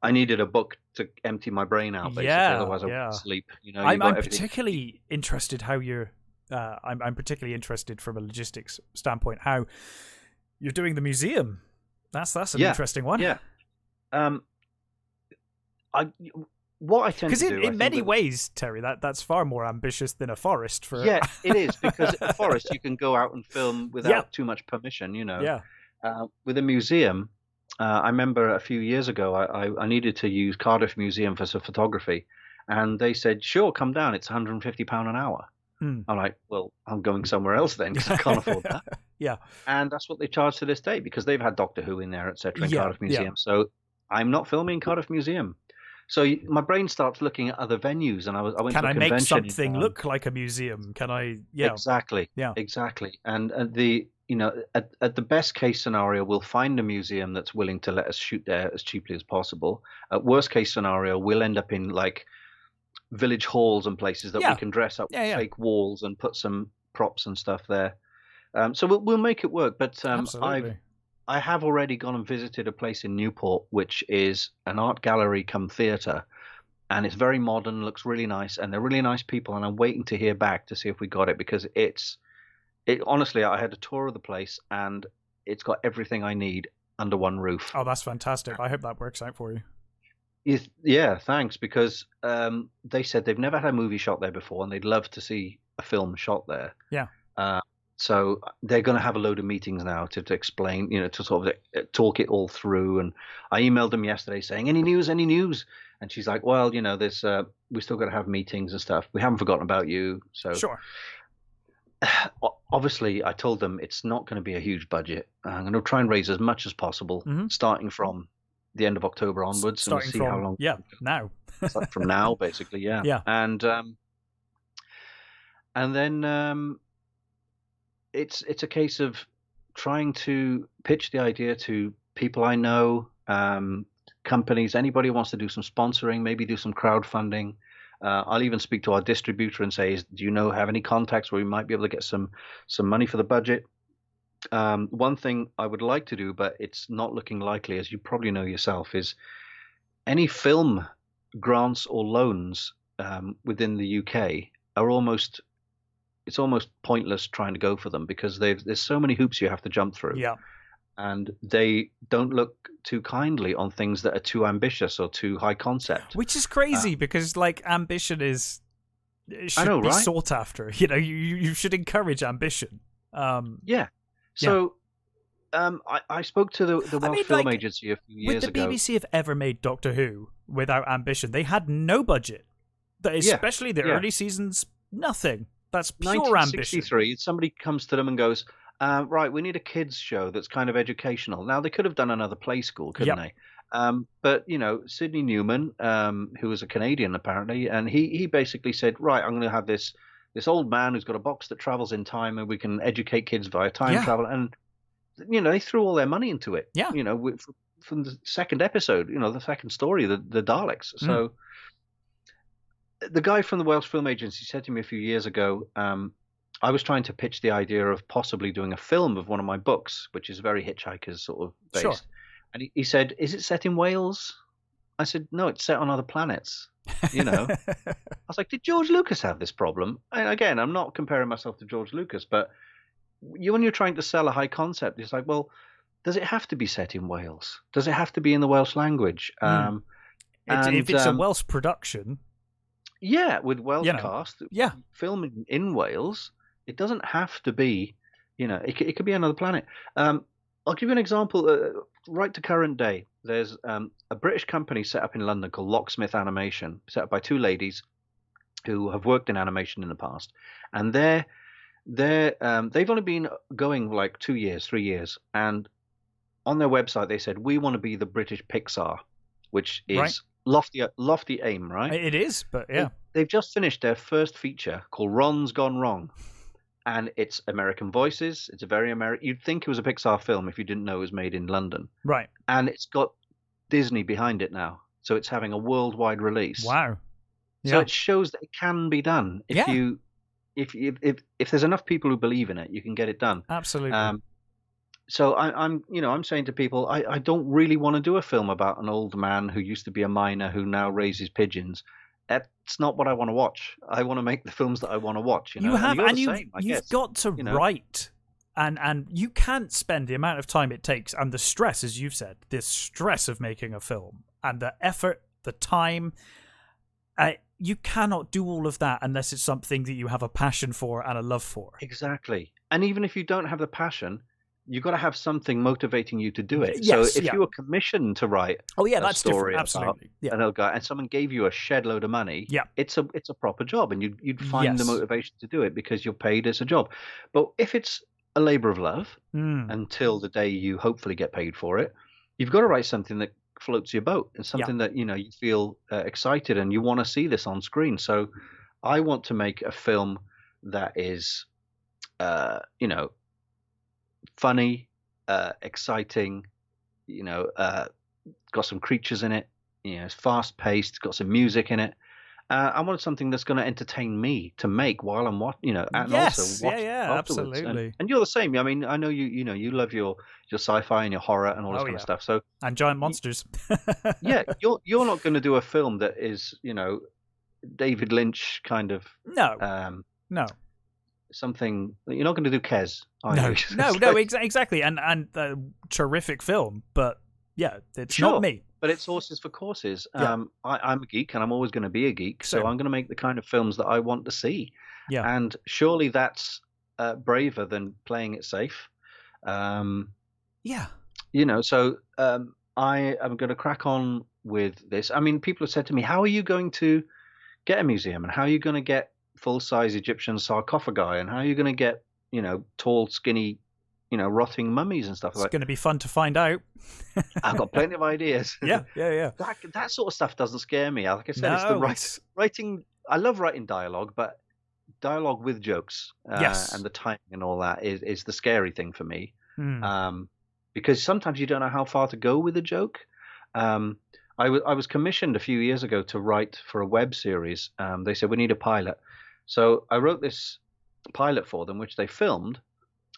I needed a book to empty my brain out, basically.
Yeah.
Otherwise, I
Yeah.
wouldn't sleep. You
I'm
got everything.
particularly interested how you're. I'm particularly interested from a logistics standpoint how you're doing the museum. That's an interesting one.
Yeah. What I tend
Because
to do,
in many ways, Terry, that's far more ambitious than a forest. For
yeah, it is, because in a forest you can go out and film without too much permission.
Yeah.
With a museum, I remember a few years ago I needed to use Cardiff Museum for some photography, and they said, "Sure, come down. It's £150 an hour."
Mm.
I'm like, "Well, I'm going somewhere else then because I can't afford that."
Yeah.
And that's what they charge to this day because they've had Doctor Who in there, etc. in
Yeah,
Cardiff Museum.
yeah.
So I'm not filming Cardiff Museum. So my brain starts looking at other venues, and I went
Can
to a
I
convention.
make something look like a museum? Can I? Yeah.
Exactly.
Yeah.
Exactly. And at the best case scenario, we'll find a museum that's willing to let us shoot there as cheaply as possible. At worst case scenario, we'll end up in like village halls and places that we can dress up with fake walls and put some props and stuff there. So we'll make it work. But
Absolutely.
I have already gone and visited a place in Newport, which is an art gallery come theatre, and it's very modern, looks really nice, and they're really nice people. And I'm waiting to hear back to see if we got it because honestly, I had a tour of the place and it's got everything I need under one roof.
Oh, that's fantastic! I hope that works out for you.
Yeah, thanks. Because they said they've never had a movie shot there before, and they'd love to see a film shot there.
Yeah.
So they're going to have a load of meetings now to explain, to sort of talk it all through. And I emailed them yesterday saying, any news? And she's like, well, there's we still got to have meetings and stuff. We haven't forgotten about you. So
sure.
Obviously, I told them it's not going to be a huge budget. I'm going to try and raise as much as possible, starting from the end of October onwards, and we'll see how long.
Yeah, now.
From now, basically, yeah.
Yeah.
And then it's a case of trying to pitch the idea to people I know, companies, anybody who wants to do some sponsoring, maybe do some crowdfunding. I'll even speak to our distributor and say, do you have any contacts where we might be able to get some money for the budget? One thing I would like to do, but it's not looking likely, as you probably know yourself, is any film grants or loans within the UK are almost pointless trying to go for them, because there's so many hoops you have to jump through.
Yeah.
And they don't look too kindly on things that are too ambitious or too high concept.
Which is crazy, because like ambition should be
right?
sought after. You should encourage ambition.
Yeah. So I spoke to the Welsh Film Agency a few years ago.
Would the BBC have ever made Doctor Who without ambition? They had no budget. Especially the early seasons, nothing. That's pure ambition.
1963, somebody comes to them and goes, right, we need a kids show that's kind of educational. Now, they could have done another play school, couldn't they? But, Sidney Newman, who was a Canadian apparently, and he basically said, right, I'm going to have this old man who's got a box that travels in time, and we can educate kids via time travel. And, they threw all their money into it. Yeah. From the second episode, the second story, the Daleks. So the guy from the Welsh Film Agency said to me a few years ago, I was trying to pitch the idea of possibly doing a film of one of my books, which is very Hitchhikers sort of based. Sure. And he said, is it set in Wales? I said, no, it's set on other planets. I was like, did George Lucas have this problem? And again, I'm not comparing myself to George Lucas, but when you're trying to sell a high concept, it's like, well, does it have to be set in Wales? Does it have to be in the Welsh language?
If it's a Welsh production.
Yeah, with Welsh cast, filming in Wales, it doesn't have to be, it could be another planet. I'll give you an example. Right to current day, there's a British company set up in London called Locksmith Animation, set up by two ladies who have worked in animation in the past, and they've only been going like 2 years, 3 years, and on their website they said, we want to be the British Pixar, which is lofty aim, right?
It is, but yeah.
They've just finished their first feature called Ron's Gone Wrong. And it's American voices. It's a very American. You'd think it was a Pixar film if you didn't know it was made in London.
Right.
And it's got Disney behind it now. So it's having a worldwide release.
Wow.
Yeah. So it shows that it can be done. If there's enough people who believe in it, you can get it done.
Absolutely.
So I'm saying to people, I don't really want to do a film about an old man who used to be a miner who now raises pigeons. That's not what I want to watch. I want to make the films that I want to watch.
You've got to write, and you can't spend the amount of time it takes and the stress, as you've said, the stress of making a film and the effort, the time. You cannot do all of that unless it's something that you have a passion for and a love for.
Exactly. And even if you don't have the passion, you've got to have something motivating you to do it. Yes, so if you were commissioned to write a story about an old guy, and someone gave you a shed load of money, it's a proper job, and you'd find the motivation to do it because you're paid as a job. But if it's a labor of love until the day you hopefully get paid for it, you've got to write something that floats your boat and something that you feel excited and you want to see this on screen. So I want to make a film that is funny, exciting, got some creatures in it, it's fast paced, got some music in it. I wanted something that's going to entertain me to make while I'm watching, and also watch afterwards.
Absolutely.
And you're the same. I mean, I know you love your sci-fi and your horror and all this kind of stuff. So
and giant monsters.
you're not going to do a film that is, David Lynch kind of
no.
Something you're not going to do Kes.
No, exactly, and terrific film, but it's not me.
But it's horses for courses. I'm a geek, and I'm always going to be a geek. So I'm going to make the kind of films that I want to see. Yeah, and surely that's braver than playing it safe. So I am going to crack on with this. I mean, people have said to me, "How are you going to get a museum, and how are you going to get full-size Egyptian sarcophagi, and how are you going to get, tall, skinny, rotting mummies and stuff like that?"
It's going to be fun to find out.
I've got plenty of ideas.
Yeah.
That sort of stuff doesn't scare me. Like I said, it's the writing. I love writing dialogue, but dialogue with jokes and the timing and all that is the scary thing for me. Because sometimes you don't know how far to go with a joke. I was commissioned a few years ago to write for a web series. They said we need a pilot, so I wrote this pilot for them, which they filmed,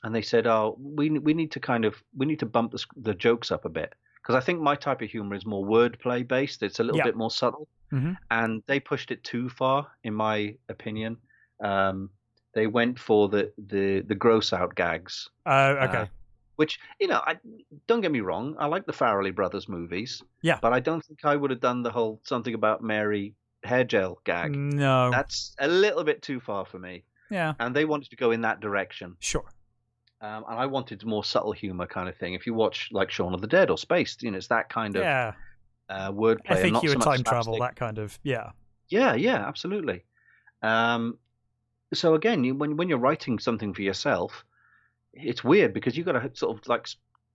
and they said, "Oh, we need to we need to bump the jokes up a bit because I think my type of humor is more wordplay based. It's a little
Yeah.
bit more subtle,
Hmm.
and they pushed it too far, in my opinion. They went for the gross out gags,
Okay.
which I don't get me wrong, I like the Farrelly brothers movies,
Yeah.
but I don't think I would have done the whole something about Mary hair gel gag.
No.
That's a little bit too far for me.
Yeah.
And they wanted to go in that direction.
Sure.
And I wanted more subtle humor kind of thing. If you watch like Shaun of the Dead or Spaced, it's that kind of
Yeah.
wordplay and not
FAQ
so
and
much
time travel,
slapstick.
that kind of. Yeah.
Yeah, absolutely. So again, when you're writing something for yourself, it's weird because you've got to sort of like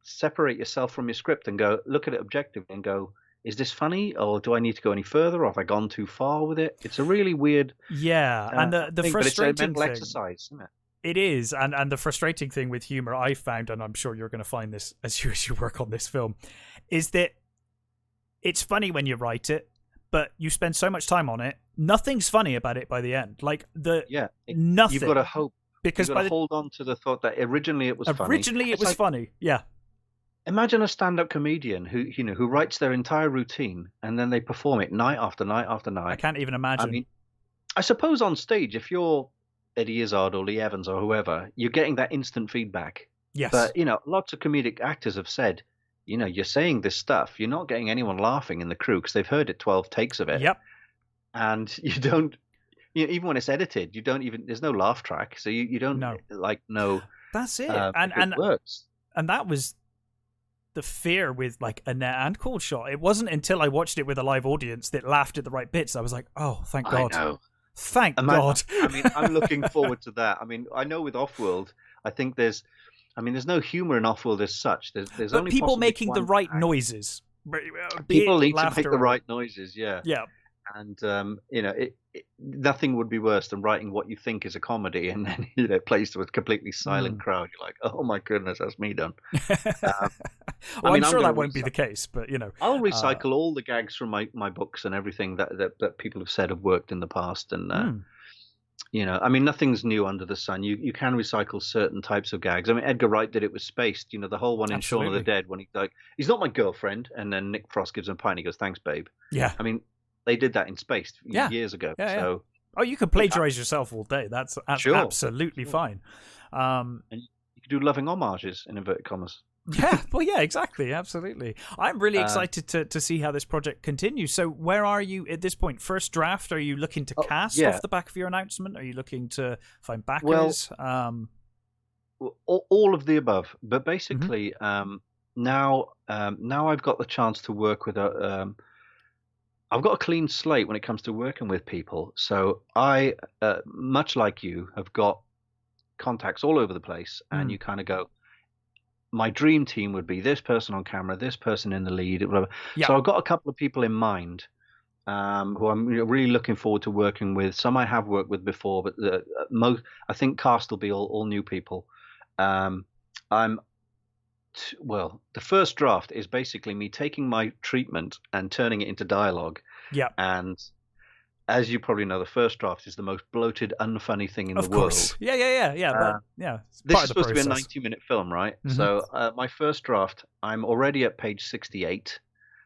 separate yourself from your script and go look at it objectively and go, is this funny, or do I need to go any further, or have I gone too far with it? It's a really weird
Yeah, and the
thing,
frustrating
but it's a mental
thing,
exercise, isn't it?
it is, and the frustrating thing with humor I found, and I'm sure you're going to find this as you work on this film, is that it's funny when you write it, but you spend so much time on it, nothing's funny about it by the end. Like nothing.
You've got to hope.
Because
you've got to hold on to the thought that originally it was funny.
Originally it was funny. Yeah.
Imagine a stand-up comedian who writes their entire routine and then they perform it night after night after night.
I can't even imagine.
I mean, I suppose on stage, if you're Eddie Izzard or Lee Evans or whoever, you're getting that instant feedback.
Yes.
But lots of comedic actors have said, you're saying this stuff, you're not getting anyone laughing in the crew because they've heard it 12 takes of it.
Yep.
And you don't. Even when it's edited, you don't even. There's no laugh track, so you don't know.
That's it,
and it works.
And that was the fear with like Annette and Cold Shot. It wasn't until I watched it with a live audience that laughed at the right bits. I was like, oh, thank God.
I know.
Thank God.
I mean, I'm looking forward to that. I mean, I know with Offworld, I think there's no humor in Offworld as such. There's
but
only
people making the right
act.
noises.
People need to make the right noises. Yeah.
Yeah.
And nothing would be worse than writing what you think is a comedy and then it plays to a completely silent crowd. You're like, oh my goodness, that's me done.
Well, I'm sure that won't be the case, but
I'll recycle all the gags from my books and everything that people have said have worked in the past. And I mean, nothing's new under the sun. You can recycle certain types of gags. I mean, Edgar Wright did it with Spaced. The whole one in Shaun of the Dead when he's like, he's not my girlfriend, and then Nick Frost gives him a pie and he goes, thanks, babe.
Yeah.
I mean, they did that in Spaced years ago.
Yeah,
so,
you could plagiarize yourself all day. That's
sure.
absolutely fine.
And you could do loving homages in inverted commas.
Yeah, well, yeah, exactly, absolutely. I'm really excited to see how this project continues. So, where are you at this point? First draft? Are you looking to cast off the back of your announcement? Are you looking to find backers?
All of the above. But basically, now I've got the chance to work with I've got a clean slate when it comes to working with people. So I, much like you, have got contacts all over the place, and you kind of go, my dream team would be this person on camera, this person in the lead, whatever. Yeah. So I've got a couple of people in mind who I'm really looking forward to working with. Some I have worked with before, but I think cast will be all new people. The first draft is basically me taking my treatment and turning it into dialogue.
Yeah.
And as you probably know, the first draft is the most bloated, unfunny thing in the world.
Yeah.
This is supposed to be a 90-minute film, right? Mm-hmm. So my first draft, I'm already at page 68.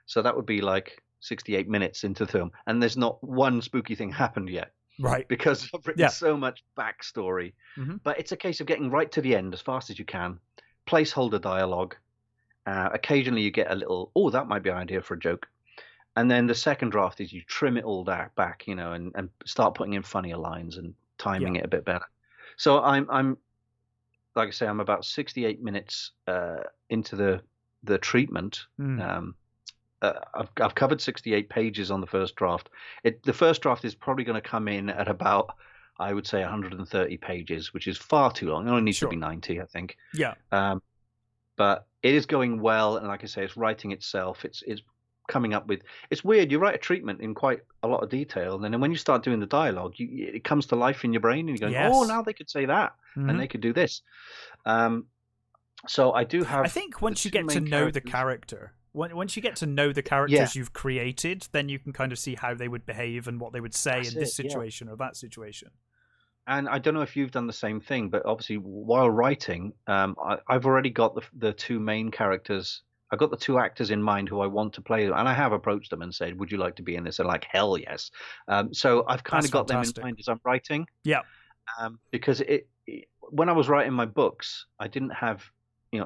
So that would be like 68 minutes into the film. And there's not one spooky thing happened yet.
Right.
Because I've written so much backstory. Mm-hmm. But it's a case of getting right to the end as fast as you can. Placeholder dialogue. Occasionally you get a little, that might be an idea for a joke. And then the second draft is you trim it all back, and start putting in funnier lines and timing it a bit better. So I'm like I say, I'm about 68 minutes into the treatment. I've covered 68 pages on the first draft. The first draft is probably going to come in at about, I would say, 130 pages, which is far too long. It only needs to be 90, I think.
Yeah.
But it is going well, and like I say, it's writing itself. It's coming up with. It's weird. You write a treatment in quite a lot of detail, and then when you start doing the dialogue, it comes to life in your brain, and you're going, "Oh, now they could say that, and they could do this." So I do have.
I think once you get to know the character, Once you get to know the characters you've created, then you can kind of see how they would behave and what they would say in this situation or that situation.
And I don't know if you've done the same thing, but obviously while writing, I've already got the two main characters. I've got the two actors in mind who I want to play, and I have approached them and said, "Would you like to be in this?" They're like, "Hell yes!" So I've kind of got them in mind as I'm writing.
Yeah.
Because when I was writing my books, I didn't have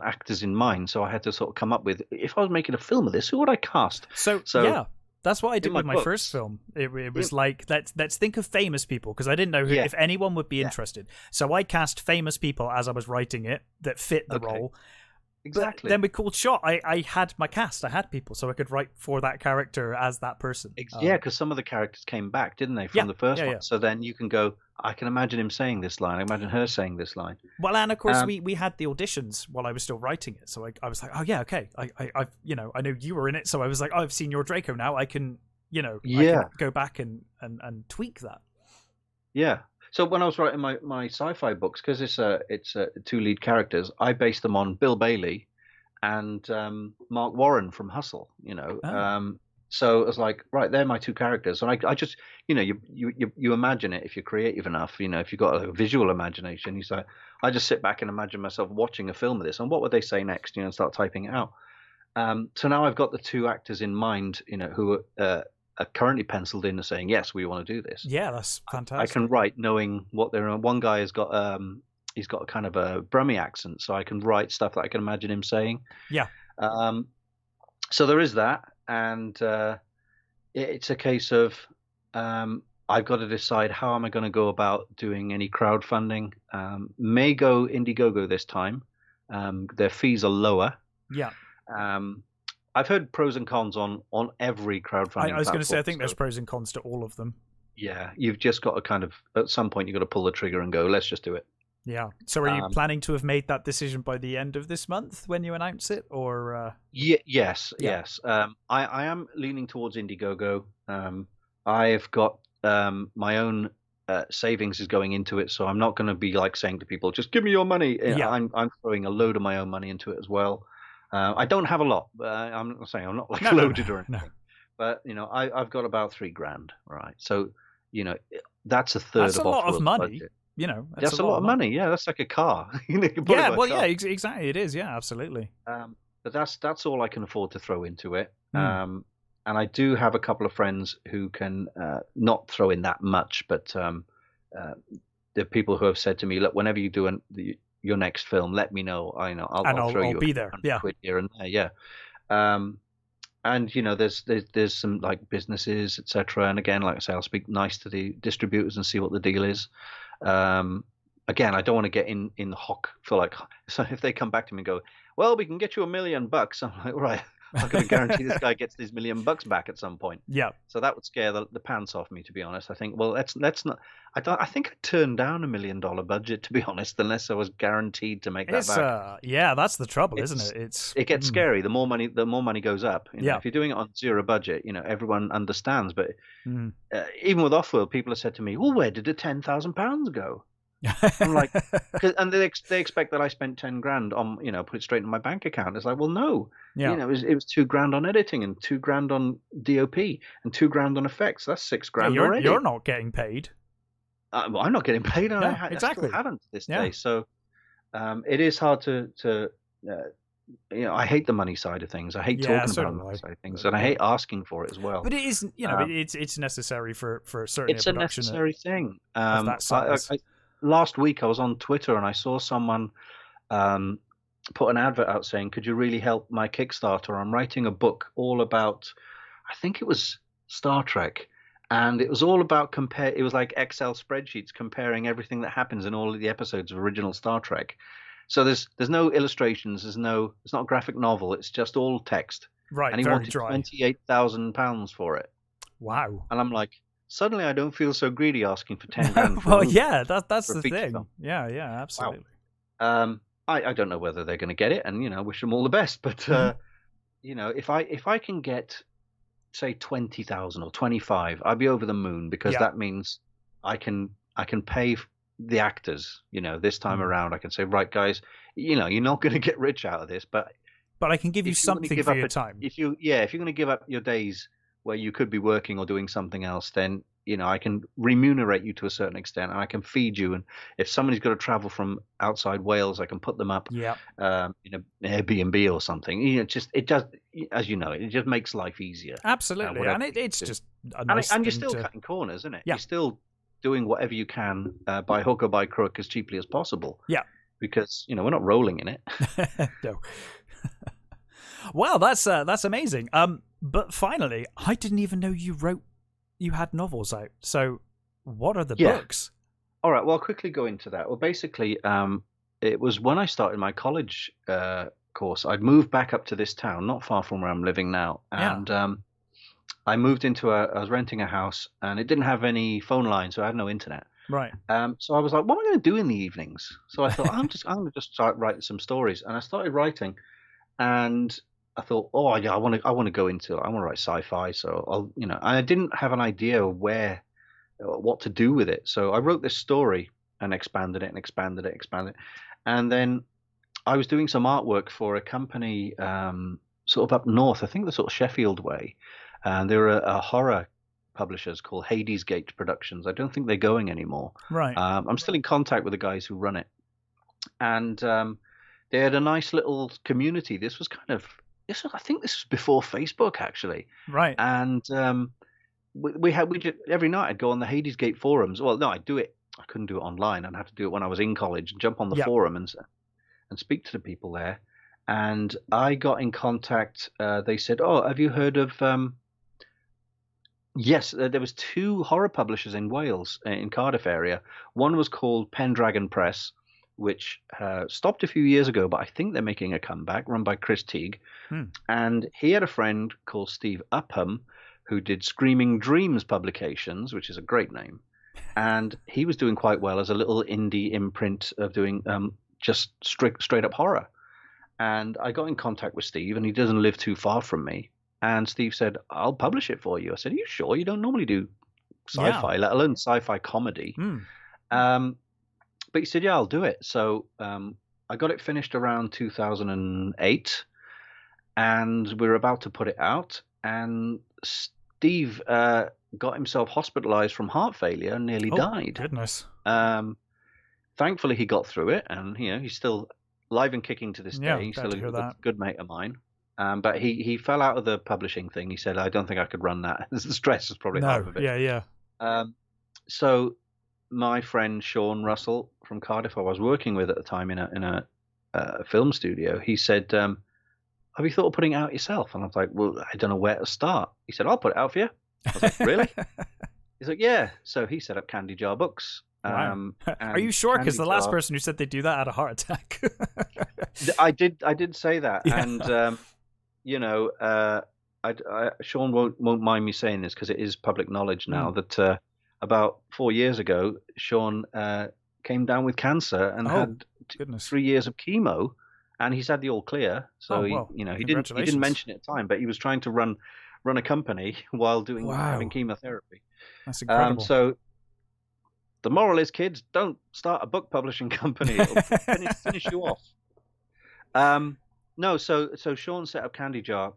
actors in mind, so I had to sort of come up with, if I was making a film of this, who would I cast?
So yeah. That's what I did with my first film. It was like, let's think of famous people, because I didn't know if anyone would be interested. So I cast famous people as I was writing it that fit the role.
Exactly.
But then we called shot. I had my cast. I had people, so I could write for that character as that person.
Because some of the characters came back, didn't they, from the first one? So then you can go, I can imagine him saying this line. I imagine her saying this line.
Well, and of course we had the auditions while I was still writing it. So I was like, oh yeah, okay. I know you were in it, so I was like, oh, I've seen your Draco now. I can I can go back and tweak that. Yeah.
So when I was writing my sci-fi books, because it's two lead characters, I based them on Bill Bailey and Mark Warren from Hustle. So it was like, right, they're my two characters, and I just you imagine it if you're creative enough. If you've got a visual imagination, you say, I just sit back and imagine myself watching a film of this, and what would they say next? And start typing it out. So now I've got the two actors in mind, who are currently penciled in and saying, yes, we want to do this.
Yeah, that's fantastic.
I can write knowing what they're. One guy has got he's got a kind of a Brummie accent, so I can write stuff that I can imagine him saying.
Yeah.
So there is that, and it's a case of I've got to decide how am I going to go about doing any crowdfunding. May go Indiegogo this time. Their fees are lower.
Yeah.
I've heard pros and cons on every crowdfunding.
I was going to say, I think there's pros and cons to all of them.
Yeah, you've just got to kind of, at some point, you've got to pull the trigger and go, let's just do it.
Yeah. So are you planning to have made that decision by the end of this month when you announce it, or?
Yes. I am leaning towards Indiegogo. I've got my own savings is going into it, so I'm not going to be like saying to people, just give me your money.
Yeah.
I'm throwing a load of my own money into it as well. I don't have a lot. I'm not saying I'm not loaded or anything. But I've got about $3,000, right? So that's a third
that's
of
a lot of money.
Budget.
That's
a lot of money. Yeah, that's like a car.
Exactly, it is. Yeah, absolutely.
But that's all I can afford to throw into it. And I do have a couple of friends who can not throw in that much, but the people who have said to me, look, whenever you do your next film, let me know. I'll throw you
be there. Yeah.
Quid here and there. Yeah. And there's some like businesses, etc. And again, like I say, I'll speak nice to the distributors and see what the deal is. Again, I don't want to get in the hock for like, so if they come back to me and go, well, we can get you $1 million, I'm like, right, I'm going to guarantee this guy gets these $1 million back at some point.
Yeah.
So that would scare the pants off me, to be honest. I think, well, let's not. I think I turned down $1 million budget, to be honest, unless I was guaranteed to make that back.
Yeah, that's the trouble, isn't it?
It gets scary. The more money goes up. If you're doing it on zero budget, everyone understands. But even with Offworld, people have said to me, "Well, where did the £10,000 go?" I'm like, and they expect that I spent $10,000 on, put it straight in my bank account. It's like, well, no, it was $2,000 on editing and $2,000 on DOP and $2,000 on effects. That's $6,000 already.
You're not getting paid.
Well, I'm not getting paid. And
exactly.
I still haven't this day. So it is hard to I hate the money side of things. I hate talking about the money side of things, and I hate asking for it as well.
But it is, it's necessary for certain.
It's a necessary thing.
Of that size.
Last week I was on Twitter and I saw someone put an advert out saying, could you really help my Kickstarter? I'm writing a book all about, I think it was Star Trek, and it was all about it was like Excel spreadsheets comparing everything that happens in all of the episodes of original Star Trek. So there's no illustrations, it's not a graphic novel, it's just all text.
Right,
and he wanted £28,000 for it.
Wow.
And I'm like, suddenly I don't feel so greedy asking for $10,000.
Well, yeah, that's the thing. Film. Yeah, absolutely.
Wow. I don't know whether they're going to get it, and wish them all the best. But if I can get, say, 20,000 or 25, I'd be over the moon, because that means I can pay the actors. This time around, I can say, right, guys, you're not going to get rich out of this, but
but I can give you
if you're going to
something
give
for
up
your time.
if you're going to give up your days where you could be working or doing something else, then I can remunerate you to a certain extent, and I can feed you. And if somebody's got to travel from outside Wales, I can put them up
Yeah,
in an Airbnb or something. It does, as you know, it just makes life easier.
absolutely,
Whatever
and
you
it's
do.
just a
And,
nice
and you're
thing
still
to.
cutting corners, isn't it?
Yeah,
You're still doing whatever you can by hook or by crook as cheaply as possible.
yeah.
Because we're not rolling in it.
No. Wow, that's amazing. But finally, I didn't even know you had novels out. So, what are the
Yeah.
books?
All right. Well, I'll quickly go into that. Well, basically, it was when I started my college course. I'd moved back up to this town, not far from where I'm living now,
Yeah,
and I moved into I was renting a house, and it didn't have any phone line, so I had no internet.
right.
So I was like, what am I going to do in the evenings? So I thought, I'm going to just start writing some stories, and I started writing, and I thought, oh yeah, I want to I want to write sci-fi, so and I didn't have an idea of what to do with it. So I wrote this story and expanded it and expanded it, expanded it. And then I was doing some artwork for a company sort of up north, I think the sort of Sheffield way. And they were a horror publishers called Hades Gate Productions. I don't think they're going anymore.
Right.
I'm still in contact with the guys who run it. And they had a nice little community. I think this was before Facebook, actually.
Right.
And we just every night I'd go on the Hades Gate forums. Well, no, I'd do it. I couldn't do it online. I'd have to do it when I was in college and jump on the
Yeah.
forum and speak to the people there. And I got in contact. They said, "Oh, have you heard of?" Yes, there was two horror publishers in Wales, in Cardiff area. One was called Pendragon Press, which stopped a few years ago, but I think they're making a comeback, run by Chris Teague. And he had a friend called Steve Upham, who did Screaming Dreams Publications, which is a great name. And he was doing quite well as a little indie imprint of doing just straight up horror. And I got in contact with Steve, and he doesn't live too far from me. And Steve said, I'll publish it for you. I said, are you sure? You don't normally do sci-fi, let alone sci-fi comedy. But he said, yeah, I'll do it. So I got it finished around 2008, and we were about to put it out. And Steve got himself hospitalized from heart failure and nearly died.
Goodness.
Thankfully, he got through it, and he's still alive and kicking to this day. He's still a good mate of mine. But he fell out of the publishing thing. He said, I don't think I could run that. The stress is probably half of it.
Yeah.
So my friend Sean Russell from Cardiff, I was working with at the time in a film studio, he said, have you thought of putting it out yourself? And I was like, well, I don't know where to start. He said, I'll put it out for you. I was like, really? He's like, yeah. So he set up Candy Jar Books.
Wow. Are you sure? Because the last person who said they'd do that had a heart attack.
I did say that.
Yeah.
And Sean won't mind me saying this because it is public knowledge now that about 4 years ago, Sean came down with cancer and had 3 years of chemo, and he's had the all clear. So he didn't mention it at the time, but he was trying to run a company while having chemotherapy.
That's incredible.
So the moral is, kids, don't start a book publishing company. It'll finish you off. No, so Sean set up Candy Jar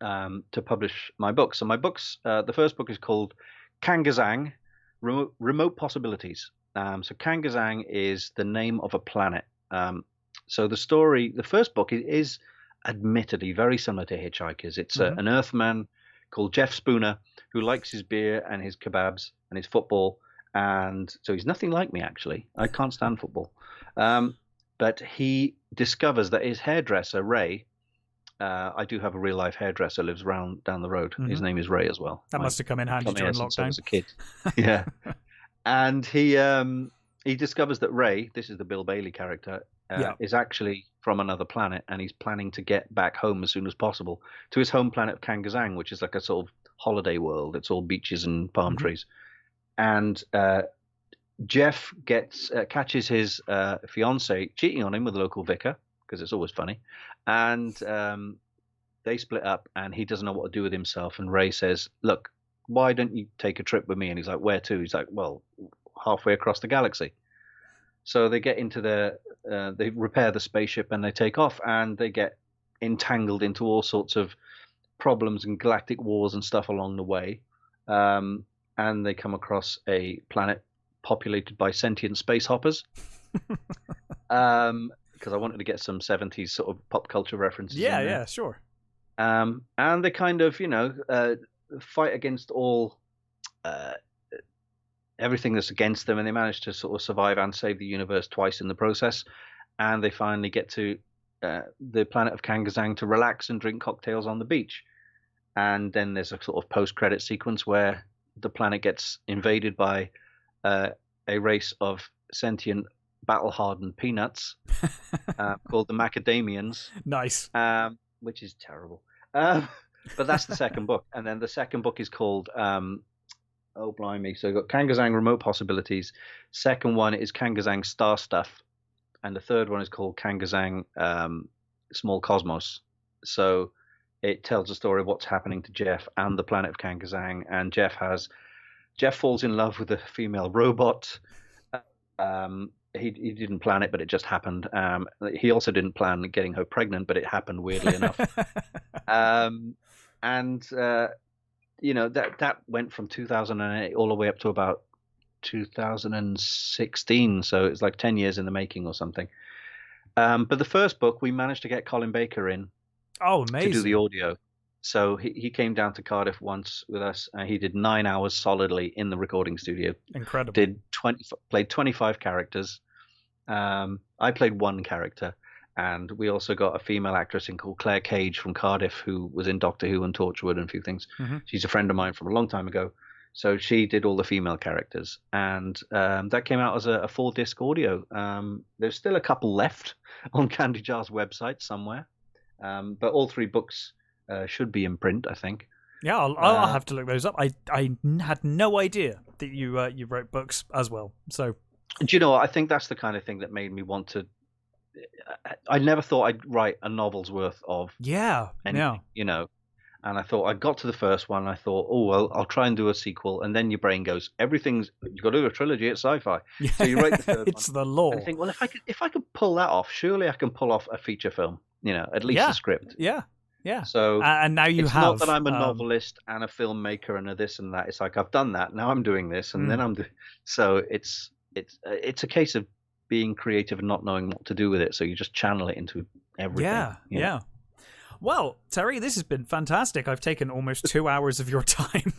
to publish my books. So my books, the first book is called Kangazang, Remote Possibilities. So Kangazang is the name of a planet. So the first book is admittedly very similar to Hitchhikers. It's an Earthman called Jeff Spooner who likes his beer and his kebabs and his football. And so he's nothing like me, actually. I can't stand football. But he discovers that his hairdresser, Ray, I do have a real life hairdresser, lives down the road. His name is Ray as well.
That must have come in handy during lockdown.
I was a kid. Yeah. And he discovers that Ray, this is the Bill Bailey character, is actually from another planet, and he's planning to get back home as soon as possible to his home planet of Kangazang, which is like a sort of holiday world. It's all beaches and palm trees. And Jeff catches his fiance cheating on him with a local vicar, because it's always funny. And they split up, and he doesn't know what to do with himself. And Ray says, look, why don't you take a trip with me? And he's like, where to? He's like, well, halfway across the galaxy. So they get into they repair the spaceship and they take off, and they get entangled into all sorts of problems and galactic wars and stuff along the way. And they come across a planet populated by sentient space hoppers. Because I wanted to get some 70s sort of pop culture references.
Yeah, sure.
And they kind of, fight against all everything that's against them, and they manage to sort of survive and save the universe twice in the process. And they finally get to the planet of Kangazang to relax and drink cocktails on the beach. And then there's a sort of post-credit sequence where the planet gets invaded by a race of sentient, battle-hardened peanuts called the Macadamians.
Nice.
Which is terrible. But that's the second book. And then the second book is called, oh, blimey. So you've got Kangazang Remote Possibilities. Second one is Kangazang Star Stuff. And the third one is called Kangazang Small Cosmos. So it tells the story of what's happening to Jeff and the planet of Kangazang. And Jeff falls in love with a female robot. He didn't plan it, but it just happened. He also didn't plan getting her pregnant, but it happened weirdly enough. That went from 2008 all the way up to about 2016. So it's like 10 years in the making or something. But the first book, we managed to get Colin Baker in.
Oh, amazing.
To do the audio. So he came down to Cardiff once with us, and he did 9 hours solidly in the recording studio.
Incredible.
Played 25 characters. I played one character, and we also got a female actress in called Claire Cage from Cardiff, who was in Doctor Who and Torchwood and a few things. Mm-hmm. She's a friend of mine from a long time ago. So she did all the female characters, and that came out as a 4-disc audio. There's still a couple left on Candy Jar's website somewhere, but all 3 books should be in print, I think.
Yeah, I'll have to look those up. I had no idea that you wrote books as well. So,
do you know what? I think that's the kind of thing that made me want to. I never thought I'd write a novel's worth of.
Yeah,
anything, And I thought, I got to the first one, and I thought, oh, well, I'll try and do a sequel. And then your brain goes, you've got to do a trilogy, it's sci-fi.
Yeah.
So you write the third
it's
one.
the law.
And I think, well, if I could pull that off, surely I can pull off a feature film, at least a script.
Yeah.
So
and now
it's not that I'm a novelist and a filmmaker and a this and that. It's like, I've done that. Now I'm doing this. And then I'm doing. So it's a case of being creative and not knowing what to do with it. So you just channel it into everything.
Yeah. Well, Terry, this has been fantastic. I've taken almost 2 hours of your time.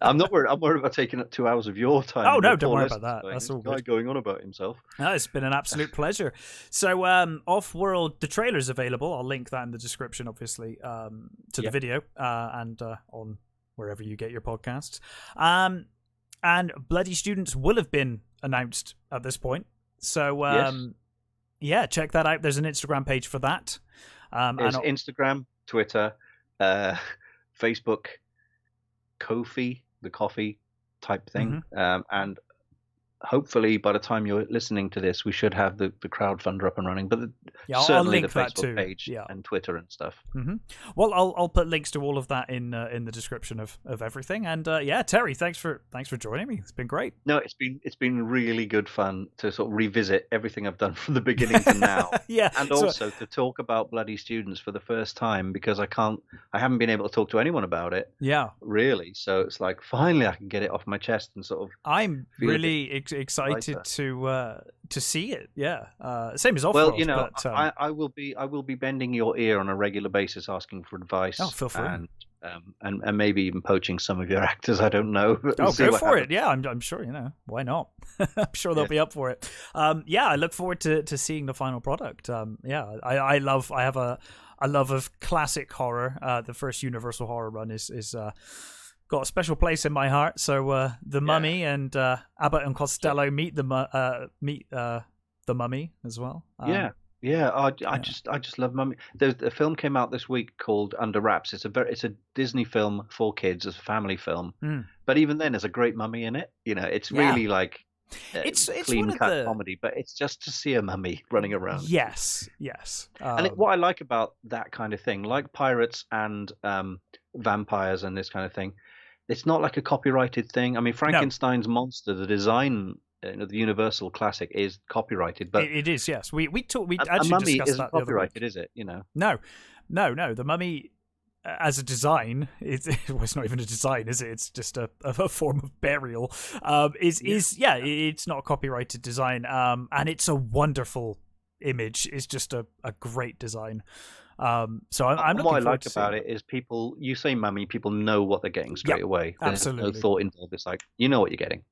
I'm not worried. I'm worried about taking up 2 hours of your time.
Oh, no, don't worry about that. That's all good.
Guy going on about himself.
It's been an absolute pleasure. So, Offworld, the trailer's available. I'll link that in the description, obviously, to the video and on wherever you get your podcasts. And Bloody Students will have been announced at this point. So, check that out. There's an Instagram page for that.
There's Instagram, Twitter, Facebook, Ko-fi, the coffee type thing. Mm-hmm. And hopefully by the time you're listening to this, we should have the crowdfunder up and running. But certainly the Facebook page and Twitter and stuff.
Mm-hmm. Well, I'll put links to all of that in the description of everything. And Terry, thanks for joining me. It's been great.
No, it's been really good fun to sort of revisit everything I've done from the beginning to now. And also to talk about Bloody Students for the first time, because I haven't been able to talk to anyone about it.
Yeah,
really. So it's like finally I can get it off my chest and sort of.
I'm really excited to see it. Same as Offworld.
Well,
but,
I will be bending your ear on a regular basis, asking for advice.
Oh, feel free.
And maybe even poaching some of your actors. I don't know.
Go for it. Yeah, I'm sure. Why not? I'm sure they'll be up for it. I look forward to seeing the final product. I have a love of classic horror. The first Universal horror run is got a special place in my heart. So the Mummy and Abbott and Costello meet the Mummy as well.
I just love Mummy. The film came out this week called Under Wraps. It's a Disney film for kids, it's a family film. But even then, there's a great mummy in it. It's really like it's clean cut comedy, but it's just to see a mummy running around.
Yes.
And what I like about that kind of thing, like pirates and vampires and this kind of thing, it's not like a copyrighted thing. I mean, Frankenstein's monster, the design the Universal Classic is copyrighted, but
it is. Yes, we
a
actually
mummy
discussed
isn't
that the other week.
copyrighted, is it? You know.
No. The Mummy, as a design, well, it's not even a design, is it? It's just a form of burial. It's not a copyrighted design. And it's a wonderful image. It's just a great design. So I'm looking
what I
forward
like
to
about
seeing
it is you say mummy, people know what they're getting straight away. There's
absolutely.
no thought involved. It's like, you know what you're getting.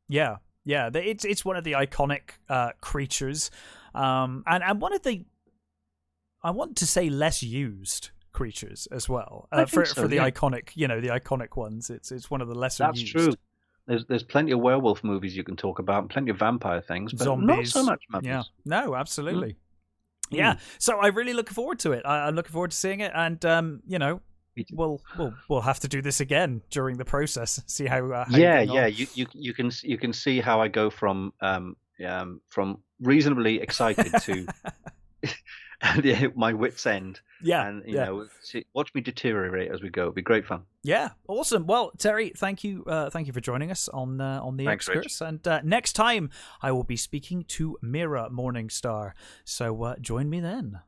Yeah. It's one of the iconic creatures, and one of the, I want to say, less used creatures as well. For the iconic, the iconic ones. It's one of the lesser used.
That's true. There's plenty of werewolf movies you can talk about, and plenty of vampire things, but
zombies.
not so much mummies.
Yeah, no, absolutely. Yeah, so I really looking forward to it. I'm looking forward to seeing it, and we'll have to do this again during the process. See how
you can see how I go from reasonably excited to my wit's end. And watch me deteriorate as we go. It'll be great fun.
Yeah, awesome. Well, Terry, thank you for joining us on the Excurse. And next time I will be speaking to Mira Morningstar. So join me then.